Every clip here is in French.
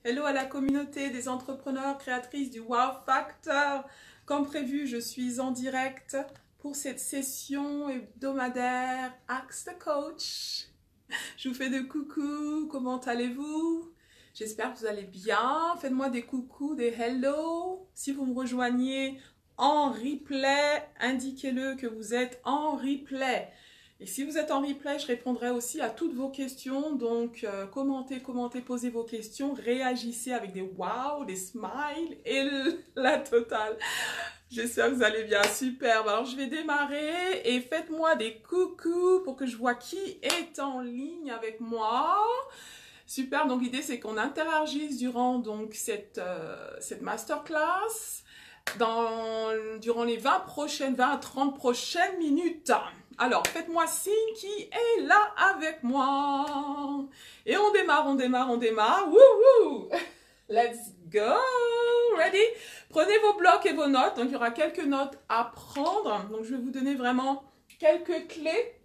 Hello à la communauté des entrepreneurs créatrices du Wow Factor. Comme prévu, je suis en direct pour cette session hebdomadaire Ask the Coach. Je vous fais de coucou, comment allez-vous? J'espère que vous allez bien. Faites-moi des coucous, des hello. Si vous me rejoignez en replay, indiquez-le que vous êtes en replay. Et si vous êtes en replay, je répondrai aussi à toutes vos questions. Donc, commentez, posez vos questions, réagissez avec des wow, des smiles et la totale. J'espère que vous allez bien, superbe. Alors, je vais démarrer et faites-moi des coucous pour que je vois qui est en ligne avec moi. Super, donc l'idée c'est qu'on interagisse durant donc, cette masterclass durant les 20 à 30 prochaines minutes. Alors, faites-moi signe qui est là avec moi. Et on démarre. Wouhou! Let's go! Ready? Prenez vos blocs et vos notes. Donc, il y aura quelques notes à prendre. Donc, je vais vous donner vraiment quelques clés.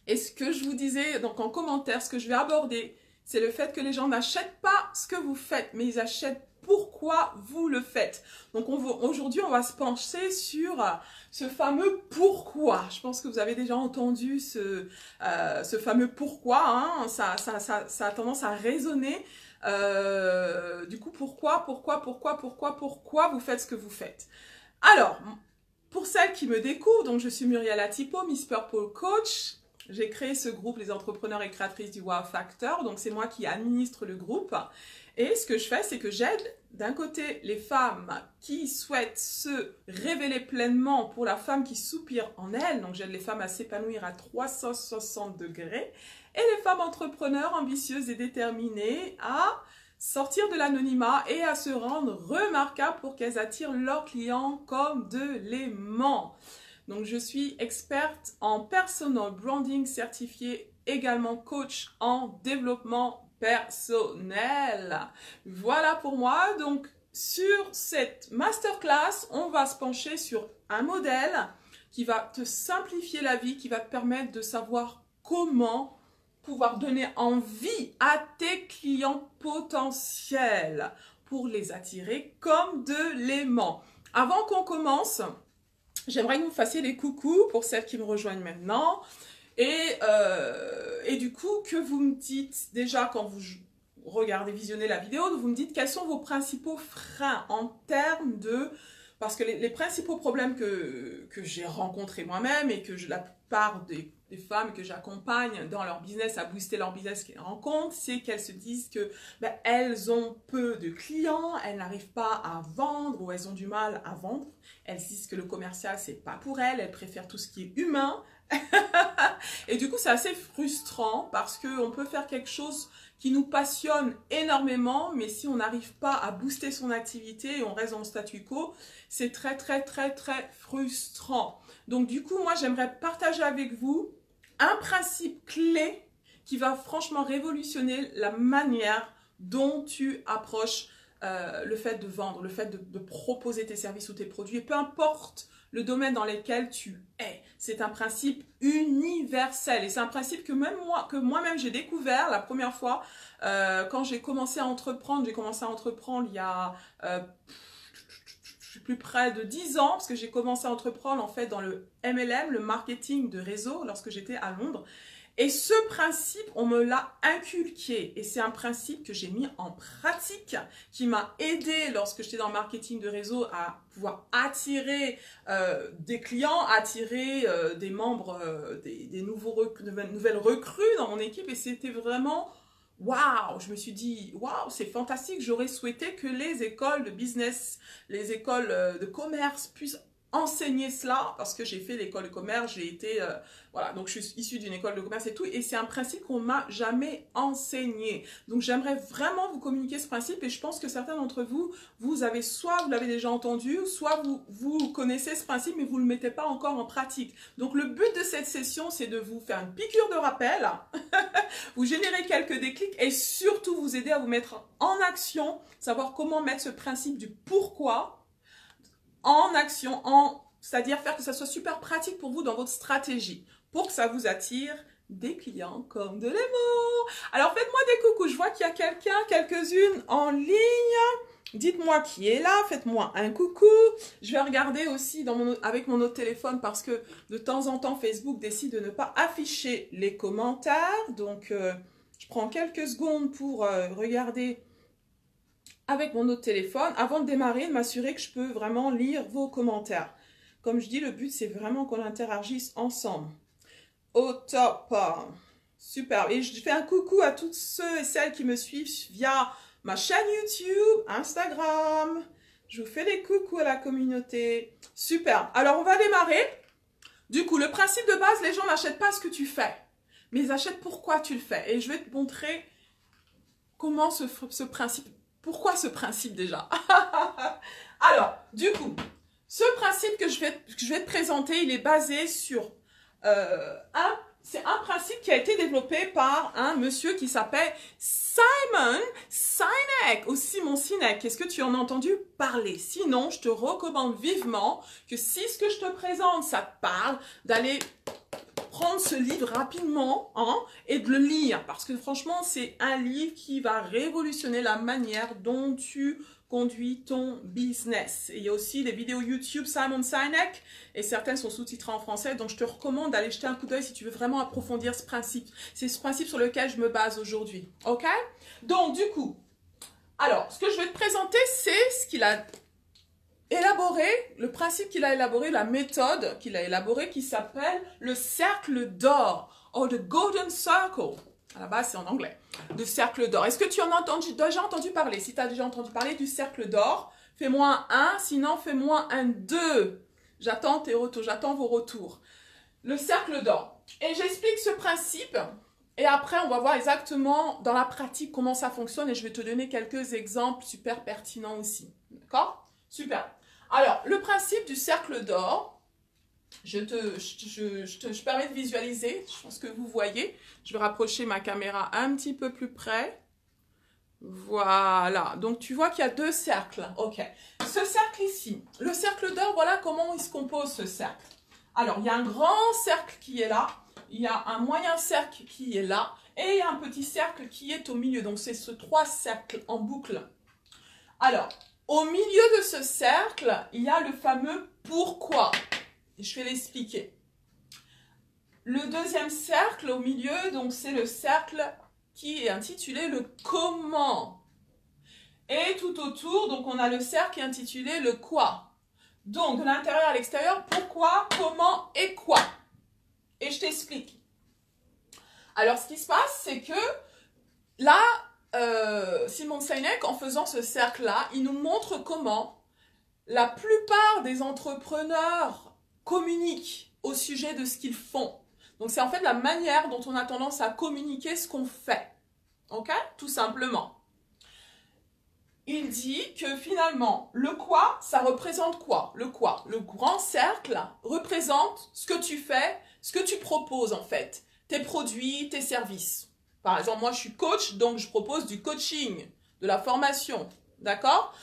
Et ce que je vous disais donc en commentaire, ce que je vais aborder, c'est le fait que les gens n'achètent pas ce que vous faites, mais ils achètent pourquoi vous le faites. Donc aujourd'hui, on va se pencher sur ce fameux pourquoi. Je pense que vous avez déjà entendu ce fameux pourquoi. Hein. Ça a tendance à résonner. Du coup, pourquoi vous faites ce que vous faites. Alors, pour celles qui me découvrent, donc je suis Muriel Atipo, Miss Purple Coach. J'ai créé ce groupe, les entrepreneurs et créatrices du Wow Factor. Donc, c'est moi qui administre le groupe. Et ce que je fais, c'est que j'aide d'un côté les femmes qui souhaitent se révéler pleinement pour la femme qui soupire en elle. Donc, j'aide les femmes à s'épanouir à 360 degrés. Et les femmes entrepreneurs ambitieuses et déterminées à sortir de l'anonymat et à se rendre remarquables pour qu'elles attirent leurs clients comme de l'aimant. Donc, je suis experte en personal branding certifiée, également coach en développement personnel. Voilà pour moi. Donc, sur cette masterclass, on va se pencher sur un modèle qui va te simplifier la vie, qui va te permettre de savoir comment pouvoir donner envie à tes clients potentiels pour les attirer comme de l'aimant. Avant qu'on commence, j'aimerais que vous fassiez des coucous pour celles qui me rejoignent maintenant. Et du coup, que vous me dites déjà quand vous regardez, visionnez la vidéo, vous me dites quels sont vos principaux freins en termes de... Parce que les principaux problèmes que j'ai rencontrés moi-même et que la plupart des femmes que j'accompagne dans leur business, à booster leur business qu'elles rencontrent, c'est qu'elles se disent que elles ont peu de clients, elles n'arrivent pas à vendre ou elles ont du mal à vendre. Elles disent que le commercial, c'est pas pour elles, elles préfèrent tout ce qui est humain. Et du coup, c'est assez frustrant parce qu'on peut faire quelque chose qui nous passionne énormément, mais si on n'arrive pas à booster son activité et on reste dans le statu quo, c'est très frustrant. Donc du coup, moi, j'aimerais partager avec vous un principe clé qui va franchement révolutionner la manière dont tu approches le fait de vendre, le fait de proposer tes services ou tes produits, et peu importe le domaine dans lequel tu es. C'est un principe universel et c'est un principe que moi-même j'ai découvert la première fois quand j'ai commencé à entreprendre. J'ai commencé à entreprendre il y a plus près de 10 ans parce que j'ai commencé à entreprendre en fait dans le MLM, le marketing de réseau, lorsque j'étais à Londres. Et ce principe, on me l'a inculqué et c'est un principe que j'ai mis en pratique, qui m'a aidé lorsque j'étais dans le marketing de réseau à pouvoir attirer des clients, attirer des membres, des nouvelles recrues dans mon équipe et c'était vraiment... Waouh, je me suis dit, waouh, c'est fantastique, j'aurais souhaité que les écoles de business, les écoles de commerce puissent enseigner cela parce que j'ai fait l'école de commerce, j'ai été, voilà, donc je suis issue d'une école de commerce et tout, et c'est un principe qu'on m'a jamais enseigné. Donc j'aimerais vraiment vous communiquer ce principe et je pense que certains d'entre vous, vous l'avez déjà entendu, soit vous connaissez ce principe mais vous ne le mettez pas encore en pratique. Donc le but de cette session, c'est de vous faire une piqûre de rappel, vous générer quelques déclics et surtout vous aider à vous mettre en action, savoir comment mettre ce principe du pourquoi en action, c'est-à-dire faire que ça soit super pratique pour vous dans votre stratégie, pour que ça vous attire des clients comme de l'aimant. Alors faites-moi des coucous, je vois qu'il y a quelqu'un, quelques-unes en ligne. Dites-moi qui est là, faites-moi un coucou. Je vais regarder aussi avec mon autre téléphone parce que de temps en temps Facebook décide de ne pas afficher les commentaires. Donc je prends quelques secondes pour regarder avec mon autre téléphone avant de démarrer, de m'assurer que je peux vraiment lire vos commentaires. Comme je dis, le but c'est vraiment qu'on interagisse ensemble. Au top. Super. Et je fais un coucou à toutes ceux et celles qui me suivent via ma chaîne YouTube, Instagram. Je vous fais des coucous à la communauté. Super. Alors, on va démarrer. Du coup, le principe de base, les gens n'achètent pas ce que tu fais, mais ils achètent pourquoi tu le fais. Et je vais te montrer comment ce principe, pourquoi ce principe déjà. Alors, du coup, ce principe que je vais te présenter, il est basé sur c'est un principe qui a été développé par un monsieur qui s'appelle Simon Sinek ou Simon Sinek. Est-ce que tu en as entendu parler? Sinon, je te recommande vivement que si ce que je te présente, ça te parle, d'aller prendre ce livre rapidement et de le lire. Parce que franchement, c'est un livre qui va révolutionner la manière dont tu conduis ton business. Et il y a aussi des vidéos YouTube Simon Sinek et certaines sont sous-titrées en français. Donc, je te recommande d'aller jeter un coup d'œil si tu veux vraiment approfondir ce principe. C'est ce principe sur lequel je me base aujourd'hui. OK? Donc, du coup, alors, ce que je vais te présenter, c'est ce qu'il a élaboré, le principe qu'il a élaboré, la méthode qu'il a élaborée qui s'appelle le cercle d'or, ou the golden circle. À la base, c'est en anglais. Le cercle d'or. Est-ce que tu en as déjà entendu parler? Si tu as déjà entendu parler du cercle d'or, fais-moi un 1, sinon fais-moi un 2. J'attends tes retours, j'attends vos retours. Le cercle d'or. Et j'explique ce principe, et après, on va voir exactement dans la pratique comment ça fonctionne, et je vais te donner quelques exemples super pertinents aussi. D'accord? Super. Alors, le principe du cercle d'or, je permets de visualiser, je pense que vous voyez. Je vais rapprocher ma caméra un petit peu plus près. Voilà, donc tu vois qu'il y a deux cercles. Ok, ce cercle ici, le cercle d'or, voilà comment il se compose ce cercle. Alors, il y a un grand cercle qui est là, il y a un moyen cercle qui est là, et il y a un petit cercle qui est au milieu. Donc, c'est ce 3 cercles en boucle. Alors, au milieu de ce cercle, il y a le fameux pourquoi. Je vais l'expliquer. Le deuxième cercle au milieu, donc c'est le cercle qui est intitulé le comment. Et tout autour, donc on a le cercle qui est intitulé le quoi. Donc de l'intérieur à l'extérieur, pourquoi, comment et quoi. Et je t'explique. Alors ce qui se passe, c'est que là, Simon Sinek, en faisant ce cercle-là, il nous montre comment la plupart des entrepreneurs communiquent au sujet de ce qu'ils font. Donc, c'est en fait la manière dont on a tendance à communiquer ce qu'on fait. OK? Tout simplement. Il dit que finalement, le quoi, ça représente quoi? Le quoi? Le grand cercle représente ce que tu fais, ce que tu proposes en fait. Tes produits, tes services. Par exemple, moi, je suis coach, donc je propose du coaching, de la formation. D'accord?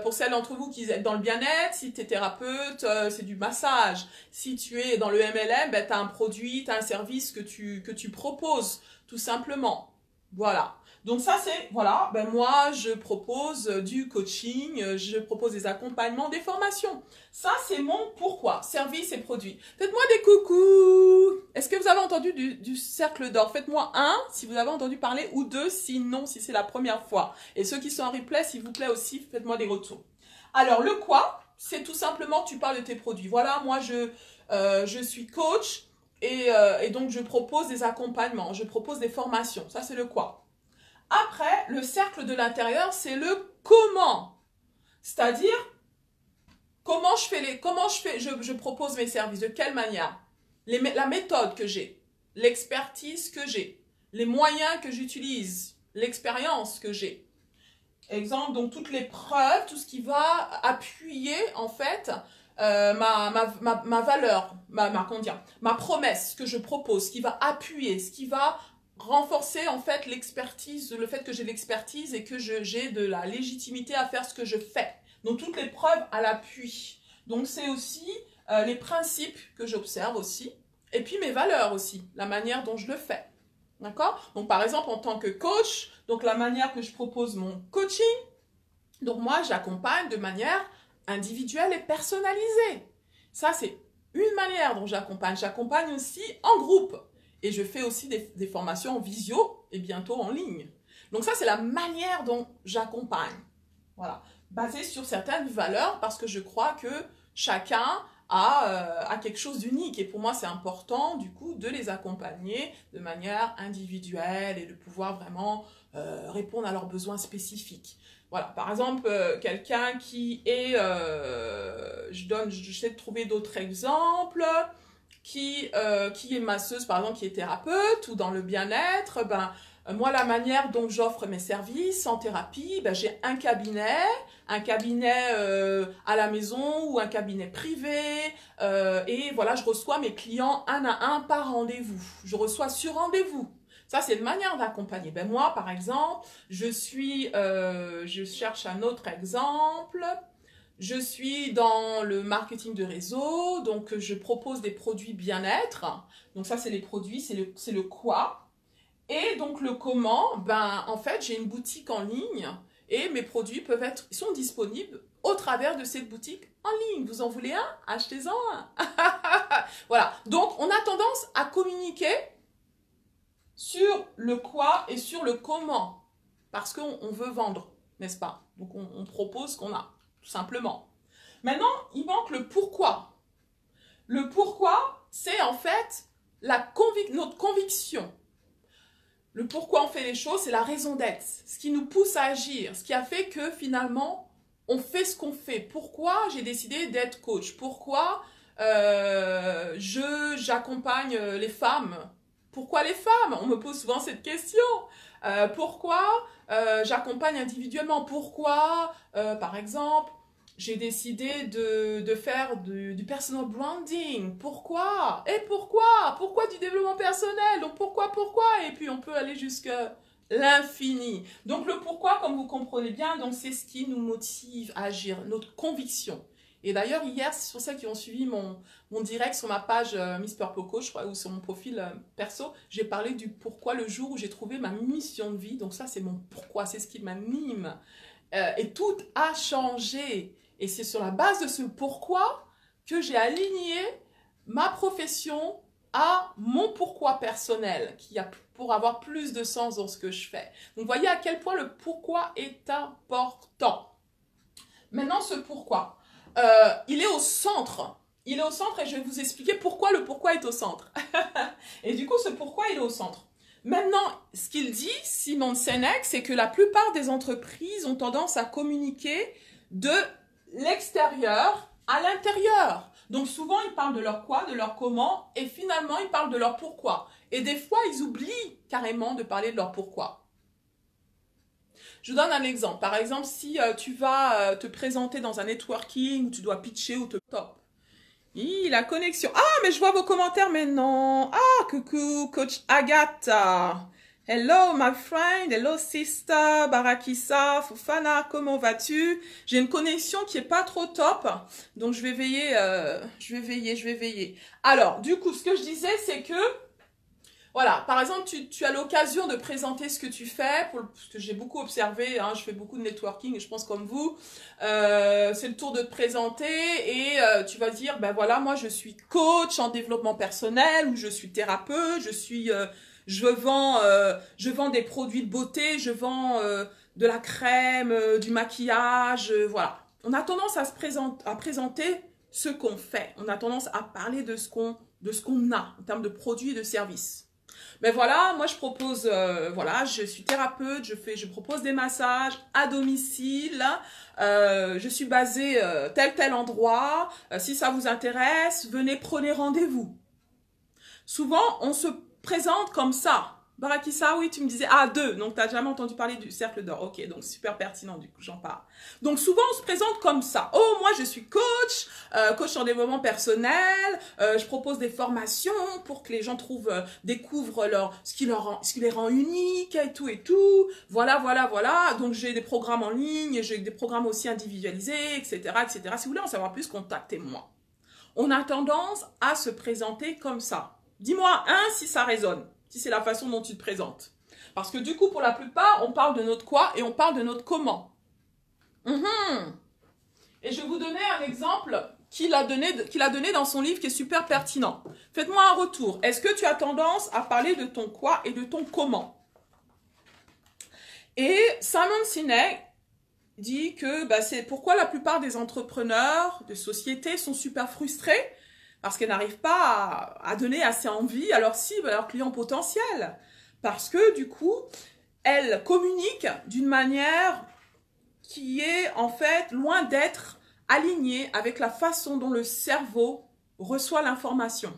Pour celles d'entre vous qui êtes dans le bien-être, si tu es thérapeute, c'est du massage. Si tu es dans le MLM, ben, tu as un produit, tu as un service que tu proposes, tout simplement. Voilà. Donc ça, c'est, voilà, ben moi, je propose du coaching, je propose des accompagnements, des formations. Ça, c'est mon pourquoi, service et produit. Faites-moi des coucous. Est-ce que vous avez entendu du cercle d'or? Faites-moi un si vous avez entendu parler ou deux sinon, si c'est la première fois. Et ceux qui sont en replay, s'il vous plaît aussi, faites-moi des retours. Alors, le quoi, c'est tout simplement, tu parles de tes produits. Voilà, moi, je suis coach et donc je propose des accompagnements, je propose des formations. Ça, c'est le quoi. Après, le cercle de l'intérieur, c'est le comment. C'est-à-dire, je propose mes services, de quelle manière, la méthode que j'ai, l'expertise que j'ai, les moyens que j'utilise, l'expérience que j'ai. Exemple, donc toutes les preuves, tout ce qui va appuyer en fait ma valeur, ma promesse que je propose, ce qui va appuyer, ce qui va renforcer en fait l'expertise, le fait que j'ai l'expertise et que j'ai de la légitimité à faire ce que je fais. Donc toutes les preuves à l'appui. Donc c'est aussi les principes que j'observe aussi. Et puis mes valeurs aussi, la manière dont je le fais. D'accord? Donc par exemple, en tant que coach, donc la manière que je propose mon coaching, donc moi j'accompagne de manière individuelle et personnalisée. Ça c'est une manière dont j'accompagne. J'accompagne aussi en groupe. Et je fais aussi des formations en visio et bientôt en ligne. Donc ça c'est la manière dont j'accompagne. Voilà. Basée sur certaines valeurs parce que je crois que chacun a quelque chose d'unique. Et pour moi, c'est important, du coup, de les accompagner de manière individuelle et de pouvoir vraiment répondre à leurs besoins spécifiques. Voilà, par exemple, quelqu'un qui est, j'essaie de trouver d'autres exemples, qui est masseuse, par exemple, qui est thérapeute ou dans le bien-être, ben, moi, la manière dont j'offre mes services en thérapie, ben, j'ai un cabinet à la maison ou un cabinet privé. Et voilà, je reçois mes clients un à un par rendez-vous. Je reçois sur rendez-vous. Ça, c'est une manière d'accompagner. Ben, moi, par exemple, je cherche un autre exemple. Je suis dans le marketing de réseau, donc je propose des produits bien-être. Donc ça, c'est les produits, c'est le quoi. Et donc le comment, ben en fait j'ai une boutique en ligne et mes produits sont disponibles au travers de cette boutique en ligne. Vous en voulez un? Achetez-en un. Voilà, donc on a tendance à communiquer sur le quoi et sur le comment parce qu'on veut vendre, n'est-ce pas? Donc on propose ce qu'on a, tout simplement. Maintenant, il manque le pourquoi. Le pourquoi, c'est en fait notre conviction. Le pourquoi on fait les choses, c'est la raison d'être, ce qui nous pousse à agir, ce qui a fait que finalement, on fait ce qu'on fait. Pourquoi j'ai décidé d'être coach? Pourquoi j'accompagne les femmes? Pourquoi les femmes? On me pose souvent cette question. Pourquoi j'accompagne individuellement? Pourquoi, par exemple, j'ai décidé de faire du personal branding. Pourquoi? Et pourquoi? Pourquoi du développement personnel? Donc pourquoi? Et puis on peut aller jusqu'à l'infini. Donc le pourquoi, comme vous comprenez bien, donc c'est ce qui nous motive à agir, notre conviction. Et d'ailleurs, hier, c'est sur celles qui ont suivi mon direct sur ma page Miss Purple Coach, je crois, ou sur mon profil perso, j'ai parlé du pourquoi le jour où j'ai trouvé ma mission de vie. Donc ça, c'est mon pourquoi, c'est ce qui m'anime. Et tout a changé. Et c'est sur la base de ce pourquoi que j'ai aligné ma profession à mon pourquoi personnel, pour avoir plus de sens dans ce que je fais. Donc, voyez à quel point le pourquoi est important. Maintenant, ce pourquoi, il est au centre. Il est au centre et je vais vous expliquer pourquoi le pourquoi est au centre. Et du coup, ce pourquoi, il est au centre. Maintenant, ce qu'il dit, Simon Sinek, c'est que la plupart des entreprises ont tendance à communiquer de l'extérieur à l'intérieur. Donc souvent, ils parlent de leur quoi, de leur comment, et finalement, ils parlent de leur pourquoi. Et des fois, ils oublient carrément de parler de leur pourquoi. Je vous donne un exemple. Par exemple, si tu vas te présenter dans un networking où tu dois pitcher ou te top. La connexion. Ah, mais je vois vos commentaires maintenant. Ah, coucou, coach Agatha. Hello, my friend. Hello, sister. Barakissa, Fofana, comment vas-tu? J'ai une connexion qui est pas trop top. Donc, je vais veiller, je vais veiller. Alors, du coup, ce que je disais, c'est que, voilà, par exemple, tu as l'occasion de présenter ce que tu fais, parce que j'ai beaucoup observé, hein, je fais beaucoup de networking et je pense comme vous, c'est le tour de te présenter et tu vas dire, ben voilà, moi je suis coach en développement personnel ou je suis thérapeute, je vends des produits de beauté, je vends de la crème, du maquillage, voilà. On a tendance à présenter ce qu'on fait, on a tendance à parler de ce qu'on a en termes de produits et de services. Ben voilà, moi je propose, voilà, je suis thérapeute, je propose des massages à domicile, je suis basée tel endroit, si ça vous intéresse, venez, prenez rendez-vous. Souvent, on se présente comme ça. Barakissa, oui, tu me disais, ah, 2, donc tu n'as jamais entendu parler du cercle d'or. Ok, donc super pertinent, du coup, j'en parle. Donc souvent, on se présente comme ça. Oh, moi, je suis coach, coach en développement personnel, je propose des formations pour que les gens découvrent ce qui les rend uniques et tout. Voilà. Donc, j'ai des programmes en ligne, j'ai des programmes aussi individualisés, etc. Si vous voulez en savoir plus, contactez-moi. On a tendance à se présenter comme ça. Dis-moi un si ça résonne, si c'est la façon dont tu te présentes. Parce que du coup, pour la plupart, on parle de notre quoi et on parle de notre comment. Et je vais vous donner un exemple qu'il a donné dans son livre qui est super pertinent. Faites-moi un retour. Est-ce que tu as tendance à parler de ton quoi et de ton comment? Et Simon Sinek dit que c'est pourquoi la plupart des entrepreneurs de sociétés sont super frustrés parce qu'elles n'arrivent pas à donner assez envie à leur cible, à leurs clients potentiels. Parce que du coup, elles communiquent d'une manière qui est en fait loin d'être alignée avec la façon dont le cerveau reçoit l'information.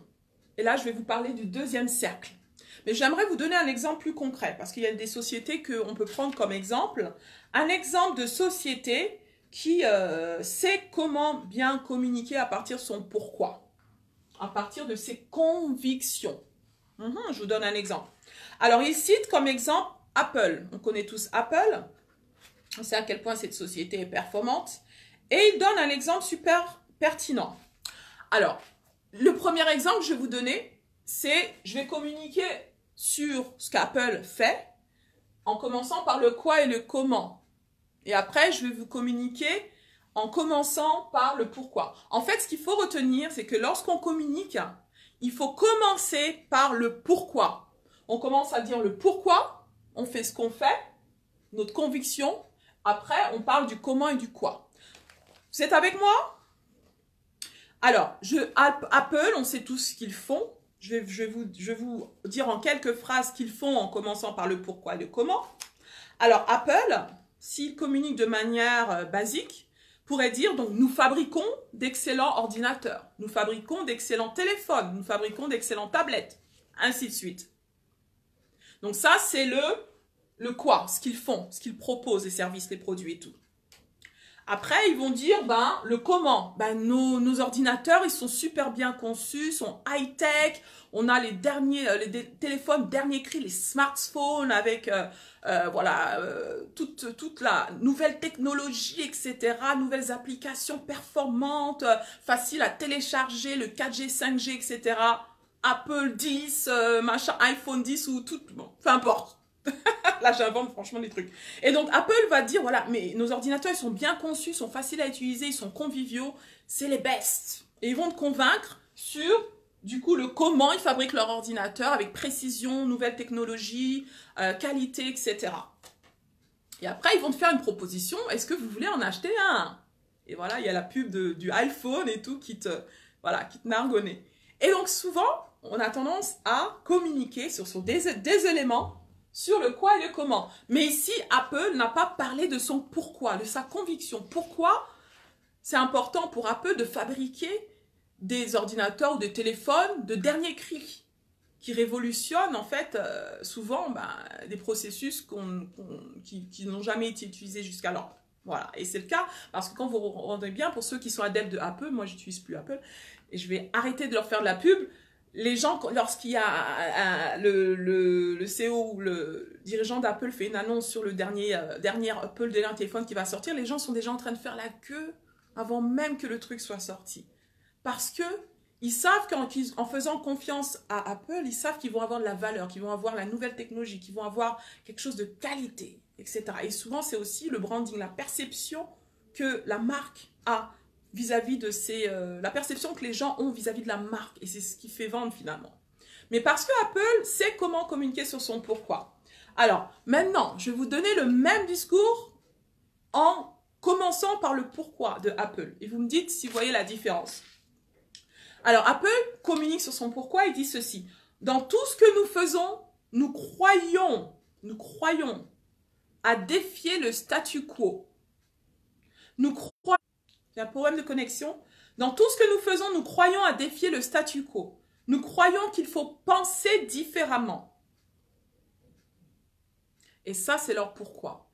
Et là, je vais vous parler du deuxième cercle. Mais j'aimerais vous donner un exemple plus concret, parce qu'il y a des sociétés qu'on peut prendre comme exemple. Un exemple de société qui sait comment bien communiquer à partir de son pourquoi, à partir de ses convictions. Je vous donne un exemple. Alors, il cite comme exemple Apple. On connaît tous Apple. On sait à quel point cette société est performante. Et il donne un exemple super pertinent. Alors, le premier exemple que je vais vous donner, c'est je vais communiquer sur ce qu'Apple fait en commençant par le quoi et le comment. Et après, je vais vous communiquer en commençant par le pourquoi. En fait, ce qu'il faut retenir, c'est que lorsqu'on communique, il faut commencer par le pourquoi. On commence à dire le pourquoi, on fait ce qu'on fait, notre conviction. Après, on parle du comment et du quoi. Vous êtes avec moi? Alors, Apple, on sait tous ce qu'ils font. Je vais vous dire en quelques phrases ce qu'ils font en commençant par le pourquoi et le comment. Alors, Apple, s'il communique de manière basique, pourrait dire, donc, nous fabriquons d'excellents ordinateurs, nous fabriquons d'excellents téléphones, nous fabriquons d'excellentes tablettes, ainsi de suite. Donc ça, c'est le quoi, ce qu'ils font, ce qu'ils proposent, les services, les produits et tout. Après, ils vont dire, le comment. Nos ordinateurs, ils sont super bien conçus, sont high-tech. On a les téléphones dernier cri, les smartphones avec, toute la nouvelle technologie, etc. Nouvelles applications performantes, faciles à télécharger, le 4G, 5G, etc. Apple 10, iPhone 10 ou tout, bon, peu importe. Là, j'invente franchement des trucs. Et donc, Apple va dire, voilà, mais nos ordinateurs, ils sont bien conçus, sont faciles à utiliser, ils sont conviviaux, c'est les best. Et ils vont te convaincre sur, du coup, le comment ils fabriquent leur ordinateur avec précision, nouvelles technologies, qualité, etc. Et après, ils vont te faire une proposition, est-ce que vous voulez en acheter un? Et voilà, il y a la pub du iPhone et tout qui te nargonne. Et donc, souvent, on a tendance à communiquer sur des éléments sur le quoi et le comment. Mais ici, Apple n'a pas parlé de son pourquoi, de sa conviction. Pourquoi c'est important pour Apple de fabriquer des ordinateurs ou des téléphones de dernier cri qui révolutionnent en fait souvent des processus qui n'ont jamais été utilisés jusqu'alors. Voilà, et c'est le cas parce que quand vous rendez bien, pour ceux qui sont adeptes de Apple, moi j'utilise plus Apple, et je vais arrêter de leur faire de la pub. Les gens, lorsqu'il y a le CEO ou le dirigeant d'Apple fait une annonce sur le dernier Apple, dernier téléphone qui va sortir, les gens sont déjà en train de faire la queue avant même que le truc soit sorti. Parce que ils savent qu'en faisant confiance à Apple, ils savent qu'ils vont avoir de la valeur, qu'ils vont avoir la nouvelle technologie, qu'ils vont avoir quelque chose de qualité, etc. Et souvent, c'est aussi le branding, la perception que la marque a vis-à-vis de la perception que les gens ont vis-à-vis de la marque. Et c'est ce qui fait vendre finalement. Mais parce que Apple sait comment communiquer sur son pourquoi. Alors, maintenant, je vais vous donner le même discours en commençant par le pourquoi de Apple. Et vous me dites si vous voyez la différence. Alors, Apple communique sur son pourquoi, il dit ceci. Dans tout ce que nous faisons, nous croyons à défier le statu quo. Nous croyons. Il y a un problème de connexion. Dans tout ce que nous faisons, nous croyons à défier le statu quo. Nous croyons qu'il faut penser différemment. Et ça, c'est leur pourquoi.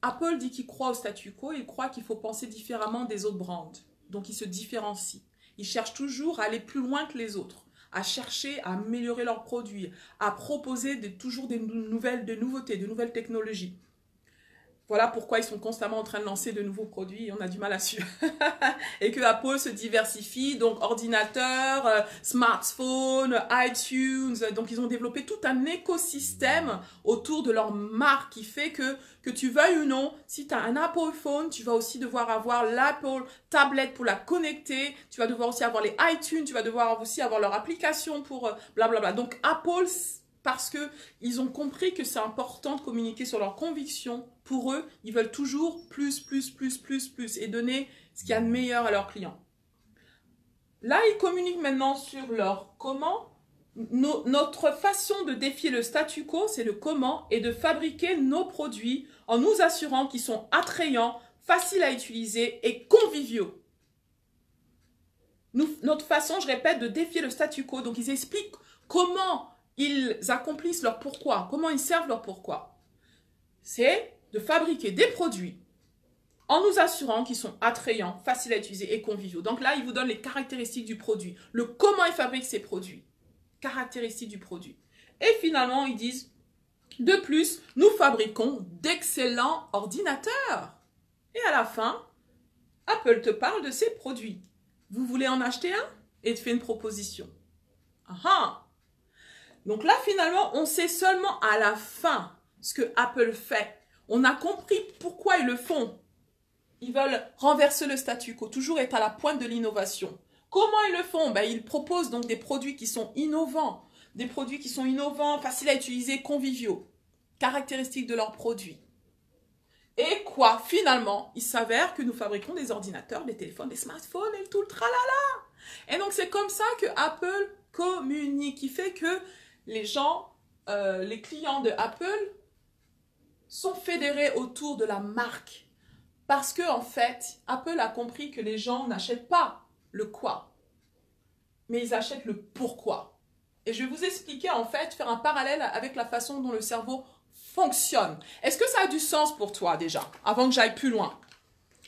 Apple dit qu'il croit au statu quo, il croit qu'il faut penser différemment des autres brands. Donc, il se différencie. Ils cherchent toujours à aller plus loin que les autres, à chercher à améliorer leurs produits, à proposer toujours des nouveautés, de nouvelles technologies. Voilà pourquoi ils sont constamment en train de lancer de nouveaux produits. On a du mal à suivre. Et que Apple se diversifie. Donc, ordinateur, smartphone, iTunes. Donc, ils ont développé tout un écosystème autour de leur marque qui fait que tu veuilles ou non, si tu as un Apple phone, tu vas aussi devoir avoir l'Apple tablette pour la connecter. Tu vas devoir aussi avoir les iTunes. Tu vas devoir aussi avoir leur application pour blablabla. Donc, Apple, parce qu'ils ont compris que c'est important de communiquer sur leurs convictions. Pour eux, ils veulent toujours plus et donner ce qu'il y a de meilleur à leurs clients. Là, ils communiquent maintenant sur leur comment. Notre façon de défier le statu quo, c'est le comment et de fabriquer nos produits en nous assurant qu'ils sont attrayants, faciles à utiliser et conviviaux. Notre façon, je répète, de défier le statu quo. Donc, ils expliquent comment ils accomplissent leur pourquoi, comment ils servent leur pourquoi. C'est de fabriquer des produits en nous assurant qu'ils sont attrayants, faciles à utiliser et conviviaux. Donc là, ils vous donnent les caractéristiques du produit, le comment ils fabriquent ces produits, caractéristiques du produit. Et finalement, ils disent, de plus, nous fabriquons d'excellents ordinateurs. Et à la fin, Apple te parle de ses produits. Vous voulez en acheter un? Et te fait une proposition. Ah! Donc là, finalement, on sait seulement à la fin ce que Apple fait. On a compris pourquoi ils le font. Ils veulent renverser le statu quo, toujours être à la pointe de l'innovation. Comment ils le font? Ils proposent donc des produits qui sont innovants. Des produits qui sont innovants, faciles à utiliser, conviviaux. Caractéristiques de leurs produits. Et quoi? Finalement, il s'avère que nous fabriquons des ordinateurs, des téléphones, des smartphones et tout le tralala. Et donc, c'est comme ça que Apple communique, qui fait que les gens, les clients de Apple sont fédérés autour de la marque. Parce que, en fait, Apple a compris que les gens n'achètent pas le quoi, mais ils achètent le pourquoi. Et je vais vous expliquer, en fait, faire un parallèle avec la façon dont le cerveau fonctionne. Est-ce que ça a du sens pour toi, déjà, avant que j'aille plus loin?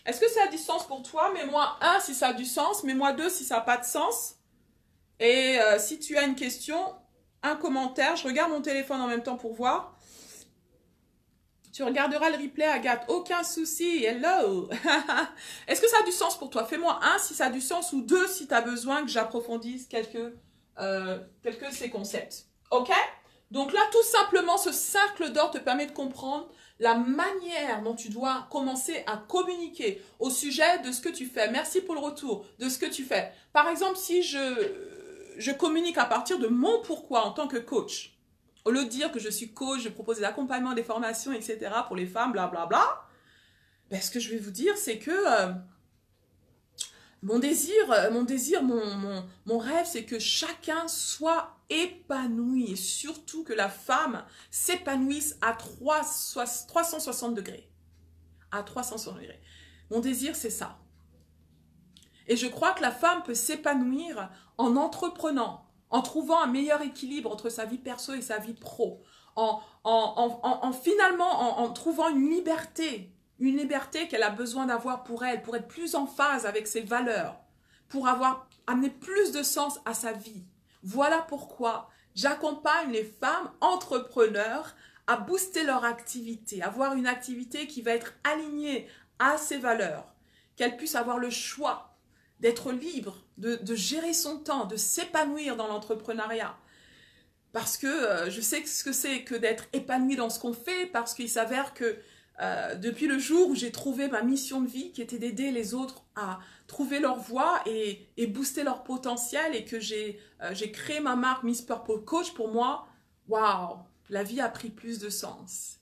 Est-ce que ça a du sens pour toi? Mets-moi 1 si ça a du sens, mets-moi 2 si ça n'a pas de sens. Et si tu as une question, un commentaire. Je regarde mon téléphone en même temps pour voir. Tu regarderas le replay, Agathe. Aucun souci. Hello. Est-ce que ça a du sens pour toi? Fais-moi 1 si ça a du sens ou 2 si tu as besoin que j'approfondisse quelques de ces concepts. OK? Donc là, tout simplement, ce cercle d'or te permet de comprendre la manière dont tu dois commencer à communiquer au sujet de ce que tu fais. Merci pour le retour de ce que tu fais. Par exemple, si je communique à partir de mon pourquoi en tant que coach, au lieu de dire que je suis coach, je propose des accompagnements, des formations, etc. pour les femmes, blablabla, ce que je vais vous dire, c'est que mon rêve, c'est que chacun soit épanoui et surtout que la femme s'épanouisse à 360 degrés. À 360 degrés. Mon désir, c'est ça. Et je crois que la femme peut s'épanouir en entreprenant, en trouvant un meilleur équilibre entre sa vie perso et sa vie pro, en trouvant une liberté qu'elle a besoin d'avoir pour elle, pour être plus en phase avec ses valeurs, pour amener plus de sens à sa vie. Voilà pourquoi j'accompagne les femmes entrepreneurs à booster leur activité, avoir une activité qui va être alignée à ses valeurs, qu'elles puissent avoir le choix d'être libre, de gérer son temps, de s'épanouir dans l'entrepreneuriat. Parce que je sais ce que c'est que d'être épanoui dans ce qu'on fait, parce qu'il s'avère que depuis le jour où j'ai trouvé ma mission de vie, qui était d'aider les autres à trouver leur voie et booster leur potentiel, et que j'ai créé ma marque Miss Purple Coach, pour moi, waouh, la vie a pris plus de sens.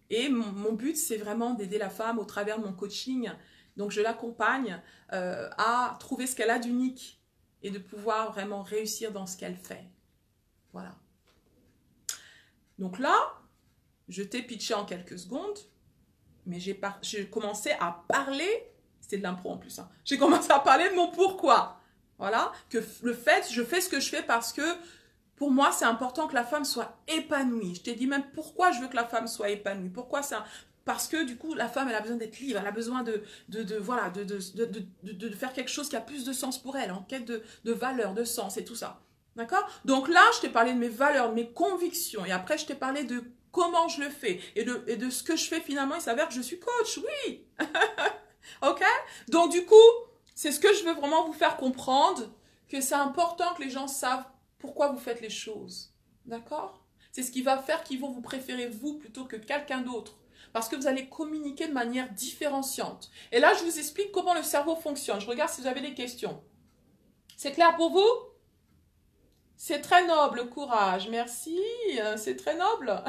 Et mon but, c'est vraiment d'aider la femme au travers de mon coaching. Donc, je l'accompagne à trouver ce qu'elle a d'unique et de pouvoir vraiment réussir dans ce qu'elle fait. Voilà. Donc là, je t'ai pitché en quelques secondes, mais j'ai commencé à parler, c'était de l'impro en plus, hein. J'ai commencé à parler de mon pourquoi. Voilà, que je fais ce que je fais parce que pour moi, c'est important que la femme soit épanouie. Je t'ai dit même pourquoi je veux que la femme soit épanouie. Pourquoi ça? Parce que du coup, la femme, elle a besoin d'être libre, elle a besoin de faire quelque chose qui a plus de sens pour elle, en quête de valeur, de sens et tout ça. D'accord? Donc là, je t'ai parlé de mes valeurs, de mes convictions. Et après, je t'ai parlé de comment je le fais. Et de ce que je fais finalement, il s'avère que je suis coach, oui. Ok? Donc du coup, c'est ce que je veux vraiment vous faire comprendre, que c'est important que les gens savent pourquoi vous faites les choses. D'accord? C'est ce qui va faire qu'ils vont vous préférer vous plutôt que quelqu'un d'autre. Parce que vous allez communiquer de manière différenciante. Et là, je vous explique comment le cerveau fonctionne. Je regarde si vous avez des questions. C'est clair pour vous? C'est très noble, courage. Merci. C'est très noble.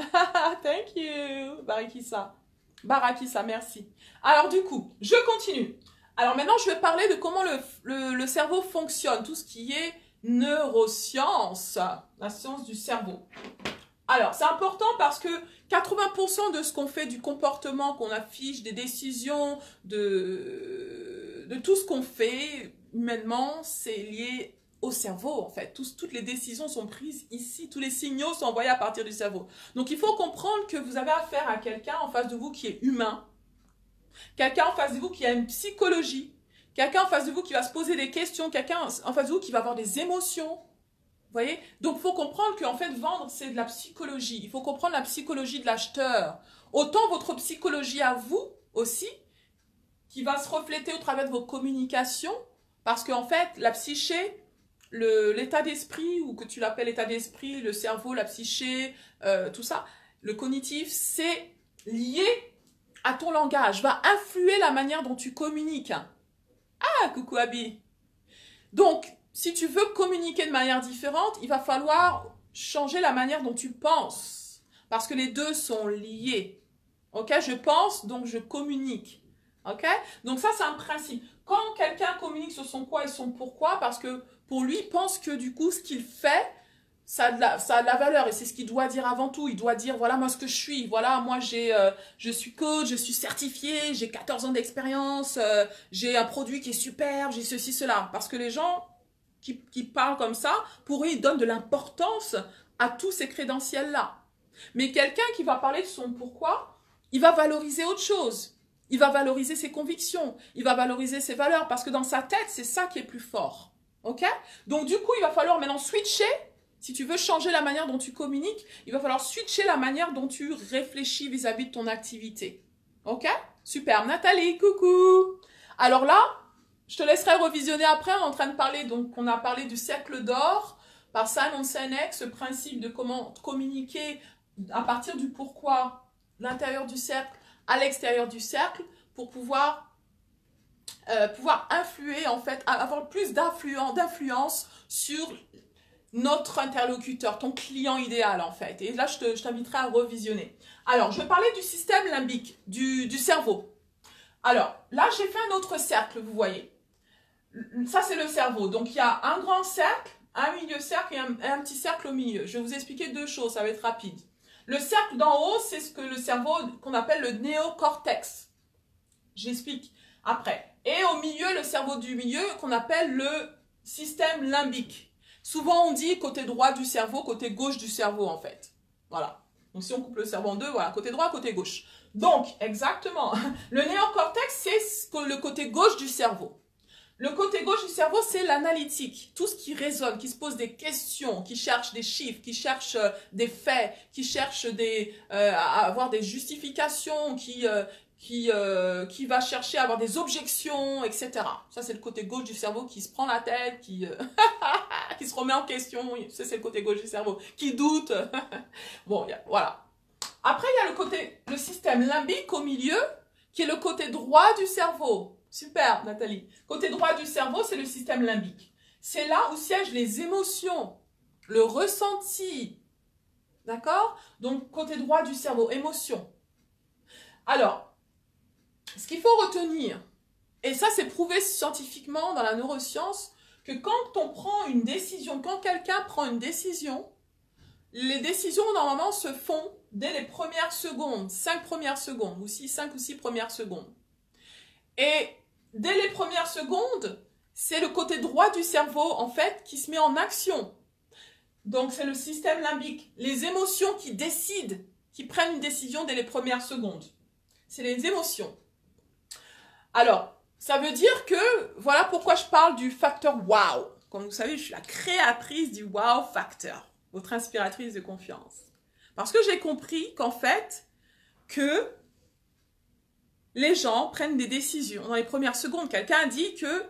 Thank you. Barakissa. Barakissa, merci. Alors du coup, je continue. Alors maintenant, je vais parler de comment le cerveau fonctionne. Tout ce qui est neurosciences. La science du cerveau. Alors, c'est important parce que 80% de ce qu'on fait, du comportement qu'on affiche, des décisions, de tout ce qu'on fait humainement, c'est lié au cerveau en fait. Toutes les décisions sont prises ici, tous les signaux sont envoyés à partir du cerveau. Donc, il faut comprendre que vous avez affaire à quelqu'un en face de vous qui est humain, quelqu'un en face de vous qui a une psychologie, quelqu'un en face de vous qui va se poser des questions, quelqu'un en face de vous qui va avoir des émotions. Vous voyez? Donc, il faut comprendre qu'en fait, vendre, c'est de la psychologie. Il faut comprendre la psychologie de l'acheteur. Autant votre psychologie à vous aussi, qui va se refléter au travers de vos communications, parce qu'en fait, la psyché, l'état d'esprit, ou que tu l'appelles état d'esprit, le cerveau, la psyché, tout ça, le cognitif, c'est lié à ton langage, va influer la manière dont tu communiques. Ah, coucou Abby. Donc, si tu veux communiquer de manière différente, il va falloir changer la manière dont tu penses. Parce que les deux sont liés. Ok? Je pense, donc je communique. Ok? Donc ça, c'est un principe. Quand quelqu'un communique sur son quoi et son pourquoi, parce que pour lui, il pense que du coup, ce qu'il fait, ça a de la valeur. Et c'est ce qu'il doit dire avant tout. Il doit dire, voilà moi ce que je suis. Voilà, moi je suis coach, je suis certifié, j'ai 14 ans d'expérience, j'ai un produit qui est super, j'ai ceci, cela. Parce que les gens qui parlent comme ça, pour eux, ils donnent de l'importance à tous ces crédentiels-là. Mais quelqu'un qui va parler de son pourquoi, il va valoriser autre chose. Il va valoriser ses convictions, il va valoriser ses valeurs, parce que dans sa tête, c'est ça qui est plus fort. Ok? Donc du coup, il va falloir maintenant switcher. Si tu veux changer la manière dont tu communiques, il va falloir switcher la manière dont tu réfléchis vis-à-vis de ton activité. Ok? Super. Nathalie, coucou. Alors là, je te laisserai revisionner après. On est en train de parler, donc on a parlé du cercle d'or par Simon Sinek, ce principe de comment communiquer à partir du pourquoi, l'intérieur du cercle à l'extérieur du cercle, pour pouvoir influer, en fait, avoir plus d'influence sur notre interlocuteur, ton client idéal, en fait. Et là, je t'inviterai à revisionner. Alors, je parlais du système limbique, du cerveau. Alors, là, j'ai fait un autre cercle, vous voyez. Ça, c'est le cerveau. Donc, il y a un grand cercle, un milieu cercle et un petit cercle au milieu. Je vais vous expliquer deux choses, ça va être rapide. Le cercle d'en haut, c'est ce que le cerveau qu'on appelle le néocortex. J'explique après. Et au milieu, le cerveau du milieu qu'on appelle le système limbique. Souvent, on dit côté droit du cerveau, côté gauche du cerveau, en fait. Voilà. Donc, si on coupe le cerveau en deux, voilà, côté droit, côté gauche. Donc, exactement. Le néocortex, c'est le côté gauche du cerveau. Le côté gauche du cerveau, c'est l'analytique. Tout ce qui raisonne, qui se pose des questions, qui cherche des chiffres, qui cherche des faits, qui cherche à avoir des justifications, qui va chercher à avoir des objections, etc. Ça, c'est le côté gauche du cerveau qui se prend la tête, qui se remet en question. Ça, c'est le côté gauche du cerveau. Qui doute. Bon, voilà. Après, il y a le système limbique au milieu, qui est le côté droit du cerveau. Super, Nathalie. Côté droit du cerveau, c'est le système limbique. C'est là où siègent les émotions, le ressenti. D'accord? Donc, côté droit du cerveau, émotion. Alors, ce qu'il faut retenir, et ça c'est prouvé scientifiquement dans la neuroscience, que quand on prend une décision, quand quelqu'un prend une décision, les décisions normalement se font dès les premières secondes, 5 premières secondes, ou 5 ou 6 premières secondes. Et dès les premières secondes, c'est le côté droit du cerveau en fait qui se met en action. Donc c'est le système limbique, les émotions qui décident, qui prennent une décision dès les premières secondes. C'est les émotions. Alors, ça veut dire que, voilà pourquoi je parle du facteur wow. Comme vous savez, je suis la créatrice du wow factor, votre inspiratrice de confiance. Parce que j'ai compris qu'en fait, que les gens prennent des décisions dans les premières secondes. Quelqu'un a dit que,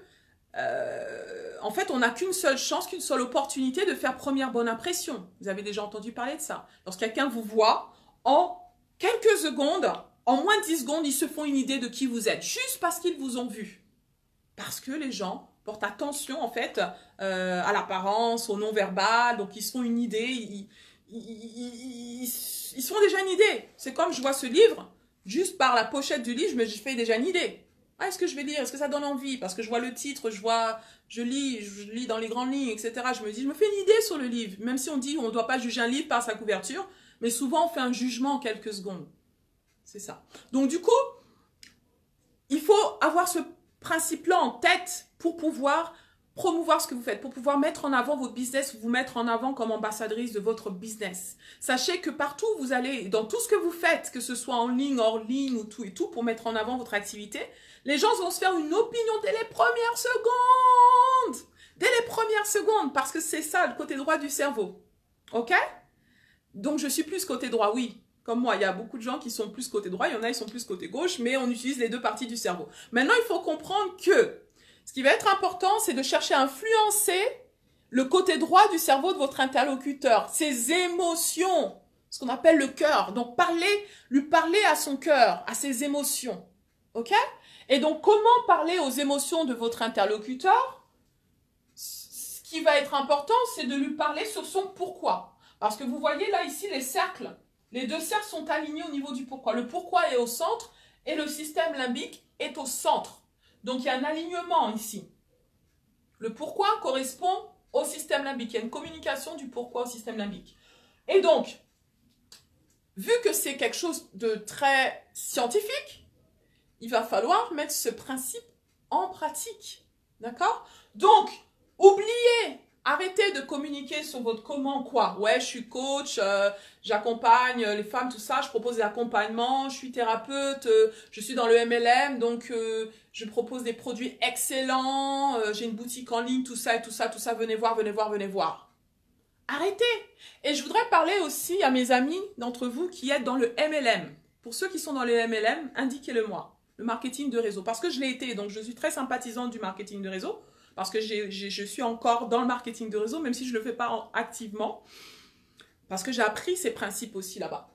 en fait, on n'a qu'une seule chance, qu'une seule opportunité de faire première bonne impression. Vous avez déjà entendu parler de ça. Lorsque quelqu'un vous voit, en quelques secondes, en moins de 10 secondes, ils se font une idée de qui vous êtes, juste parce qu'ils vous ont vu. Parce que les gens portent attention, en fait, à l'apparence, au non-verbal, donc ils se font une idée, ils se font déjà une idée. C'est comme je vois ce livre, juste par la pochette du livre, je fais déjà une idée. Ah, est-ce que je vais lire? Est-ce que ça donne envie? Parce que je vois le titre, je lis dans les grandes lignes, etc. Je me fais une idée sur le livre. Même si on dit on ne doit pas juger un livre par sa couverture, mais souvent on fait un jugement en quelques secondes. C'est ça. Donc du coup, il faut avoir ce principe-là en tête pour pouvoir promouvoir ce que vous faites, pour pouvoir mettre en avant votre business, vous mettre en avant comme ambassadrice de votre business. Sachez que partout où vous allez, dans tout ce que vous faites, que ce soit en ligne, hors ligne ou tout et tout, pour mettre en avant votre activité, les gens vont se faire une opinion dès les premières secondes. Dès les premières secondes, parce que c'est ça, le côté droit du cerveau. OK? Donc, je suis plus côté droit, oui. Comme moi, il y a beaucoup de gens qui sont plus côté droit, il y en a qui sont plus côté gauche, mais on utilise les deux parties du cerveau. Maintenant, il faut comprendre que ce qui va être important, c'est de chercher à influencer le côté droit du cerveau de votre interlocuteur, ses émotions, ce qu'on appelle le cœur. Donc, lui parler à son cœur, à ses émotions. OK? Et donc, comment parler aux émotions de votre interlocuteur? Ce qui va être important, c'est de lui parler sur son pourquoi. Parce que vous voyez là, ici, les cercles. Les deux cercles sont alignés au niveau du pourquoi. Le pourquoi est au centre et le système limbique est au centre. Donc, il y a un alignement ici. Le pourquoi correspond au système limbique. Il y a une communication du pourquoi au système limbique. Et donc, vu que c'est quelque chose de très scientifique, il va falloir mettre ce principe en pratique. D'accord? Donc, oubliez, arrêtez de communiquer sur votre comment quoi. Ouais, je suis coach, j'accompagne les femmes, tout ça, je propose des accompagnements, je suis thérapeute, je suis dans le MLM, donc je propose des produits excellents, j'ai une boutique en ligne, tout ça et tout ça, venez voir, venez voir, venez voir. Arrêtez. Et je voudrais parler aussi à mes amis d'entre vous qui êtes dans le MLM. Pour ceux qui sont dans le MLM, indiquez-le moi. Le marketing de réseau. Parce que je l'ai été, donc je suis très sympathisante du marketing de réseau. Parce que je suis encore dans le marketing de réseau, même si je ne le fais pas activement. Parce que j'ai appris ces principes aussi là-bas.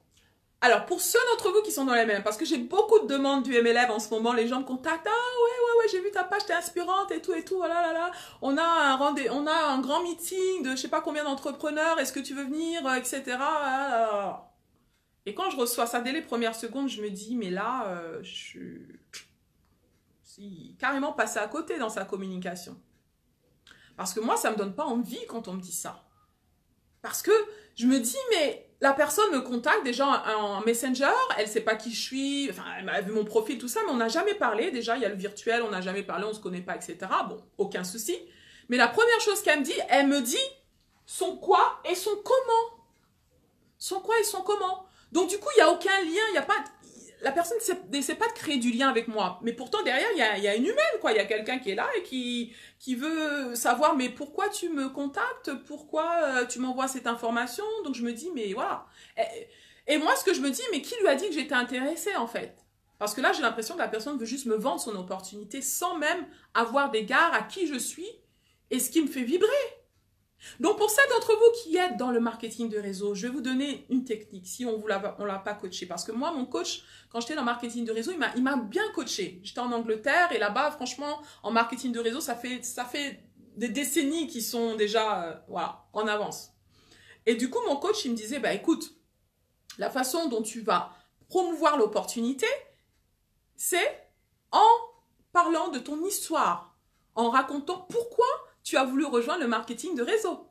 Alors, pour ceux d'entre vous qui sont dans le MLM, parce que j'ai beaucoup de demandes du MLM en ce moment, les gens me contactent. Ah ouais, j'ai vu ta page, t'es inspirante et tout, voilà, là. On a un grand meeting de je sais pas combien d'entrepreneurs, est-ce que tu veux venir, etc. Et quand je reçois ça dès les premières secondes, je me dis, mais là, je suis carrément passé à côté dans sa communication. Parce que moi, ça me donne pas envie quand on me dit ça. Parce que je me dis, mais la personne me contacte déjà en Messenger, elle sait pas qui je suis, enfin, elle m'a vu mon profil, tout ça, mais on n'a jamais parlé. Déjà, il y a le virtuel, on n'a jamais parlé, on se connaît pas, etc. Bon, aucun souci. Mais la première chose qu'elle me dit son quoi et son comment. Son quoi et son comment. Donc, du coup, il n'y a aucun lien, il n'y a pas... La personne n'essaie pas de créer du lien avec moi. Mais pourtant, derrière, il y a une humaine, quoi. Il y a quelqu'un qui est là et qui veut savoir, mais pourquoi tu me contactes? Pourquoi tu m'envoies cette information? Donc, je me dis, mais voilà. Et moi, ce que je me dis, mais qui lui a dit que j'étais intéressée, en fait? Parce que là, j'ai l'impression que la personne veut juste me vendre son opportunité sans même avoir d'égard à qui je suis et ce qui me fait vibrer. Donc, pour celles d'entre vous qui êtes dans le marketing de réseau, je vais vous donner une technique si on ne l'a pas coaché. Parce que moi, mon coach, quand j'étais dans le marketing de réseau, il m'a bien coaché. J'étais en Angleterre et là-bas, franchement, en marketing de réseau, ça fait des décennies qui sont déjà voilà, en avance. Et du coup, mon coach, il me disait, bah, écoute, la façon dont tu vas promouvoir l'opportunité, c'est en parlant de ton histoire, en racontant pourquoi tu as voulu rejoindre le marketing de réseau.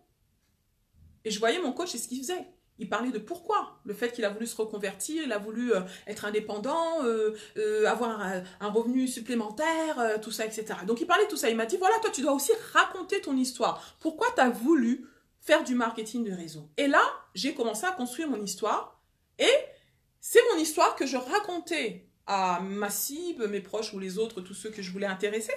Et je voyais mon coach, c'est ce qu'il faisait. Il parlait de pourquoi. Le fait qu'il a voulu se reconvertir, il a voulu être indépendant, avoir un revenu supplémentaire, tout ça, etc. Donc, il parlait de tout ça. Il m'a dit, voilà, toi, tu dois aussi raconter ton histoire. Pourquoi tu as voulu faire du marketing de réseau? Et là, j'ai commencé à construire mon histoire. Et c'est mon histoire que je racontais à ma cible, mes proches ou les autres, tous ceux que je voulais intéresser.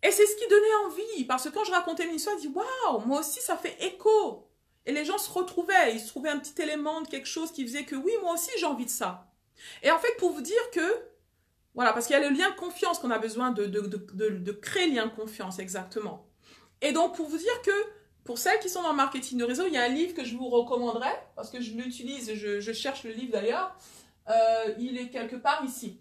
Et c'est ce qui donnait envie, parce que quand je racontais mon histoire, je dis « Waouh, moi aussi ça fait écho ». Et les gens se retrouvaient, ils se trouvaient un petit élément de quelque chose qui faisait que oui, moi aussi j'ai envie de ça. Et en fait, pour vous dire que, voilà, parce qu'il y a le lien de confiance qu'on a besoin de créer le lien de confiance, exactement. Et donc, pour vous dire que, pour celles qui sont dans le marketing de réseau, il y a un livre que je vous recommanderais, parce que je l'utilise, je cherche le livre d'ailleurs, il est quelque part ici.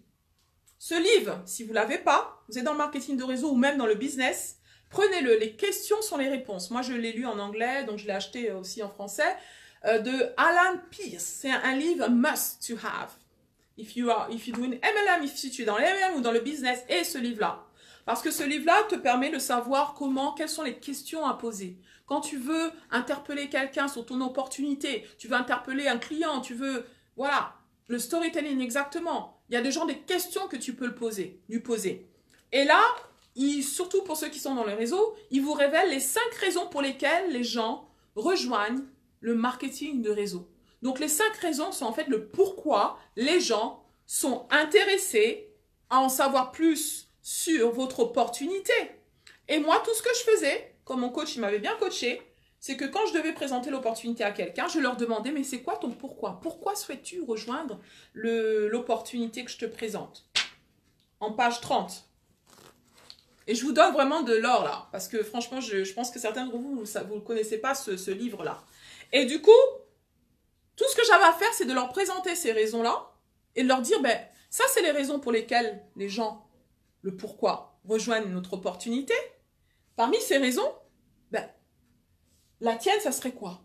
Ce livre, si vous ne l'avez pas, vous êtes dans le marketing de réseau ou même dans le business, prenez-le. Les questions sont les réponses. Moi, je l'ai lu en anglais, donc je l'ai acheté aussi en français, de Alan Pierce. C'est un livre must to have. If you do an MLM, si tu es dans l'MLM ou dans le business, et ce livre-là. Parce que ce livre-là te permet de savoir quelles sont les questions à poser. Quand tu veux interpeller quelqu'un sur ton opportunité, tu veux interpeller un client, tu veux, voilà, le storytelling exactement. Il y a des gens, des questions que tu peux lui poser. Et là, surtout pour ceux qui sont dans le réseau, il vous révèle les 5 raisons pour lesquelles les gens rejoignent le marketing de réseau. Donc, les 5 raisons sont en fait le pourquoi les gens sont intéressés à en savoir plus sur votre opportunité. Et moi, tout ce que je faisais, comme mon coach, il m'avait bien coaché, c'est que quand je devais présenter l'opportunité à quelqu'un, je leur demandais, mais c'est quoi ton pourquoi? Pourquoi souhaites-tu rejoindre l'opportunité que je te présente? En page 30. Et je vous donne vraiment de l'or là, parce que franchement, je pense que certains d'entre vous, vous ne connaissez pas ce livre-là. Et du coup, tout ce que j'avais à faire, c'est de leur présenter ces raisons-là et de leur dire, ben, ça, c'est les raisons pour lesquelles les gens, le pourquoi, rejoignent notre opportunité. Parmi ces raisons, ben, la tienne, ça serait quoi?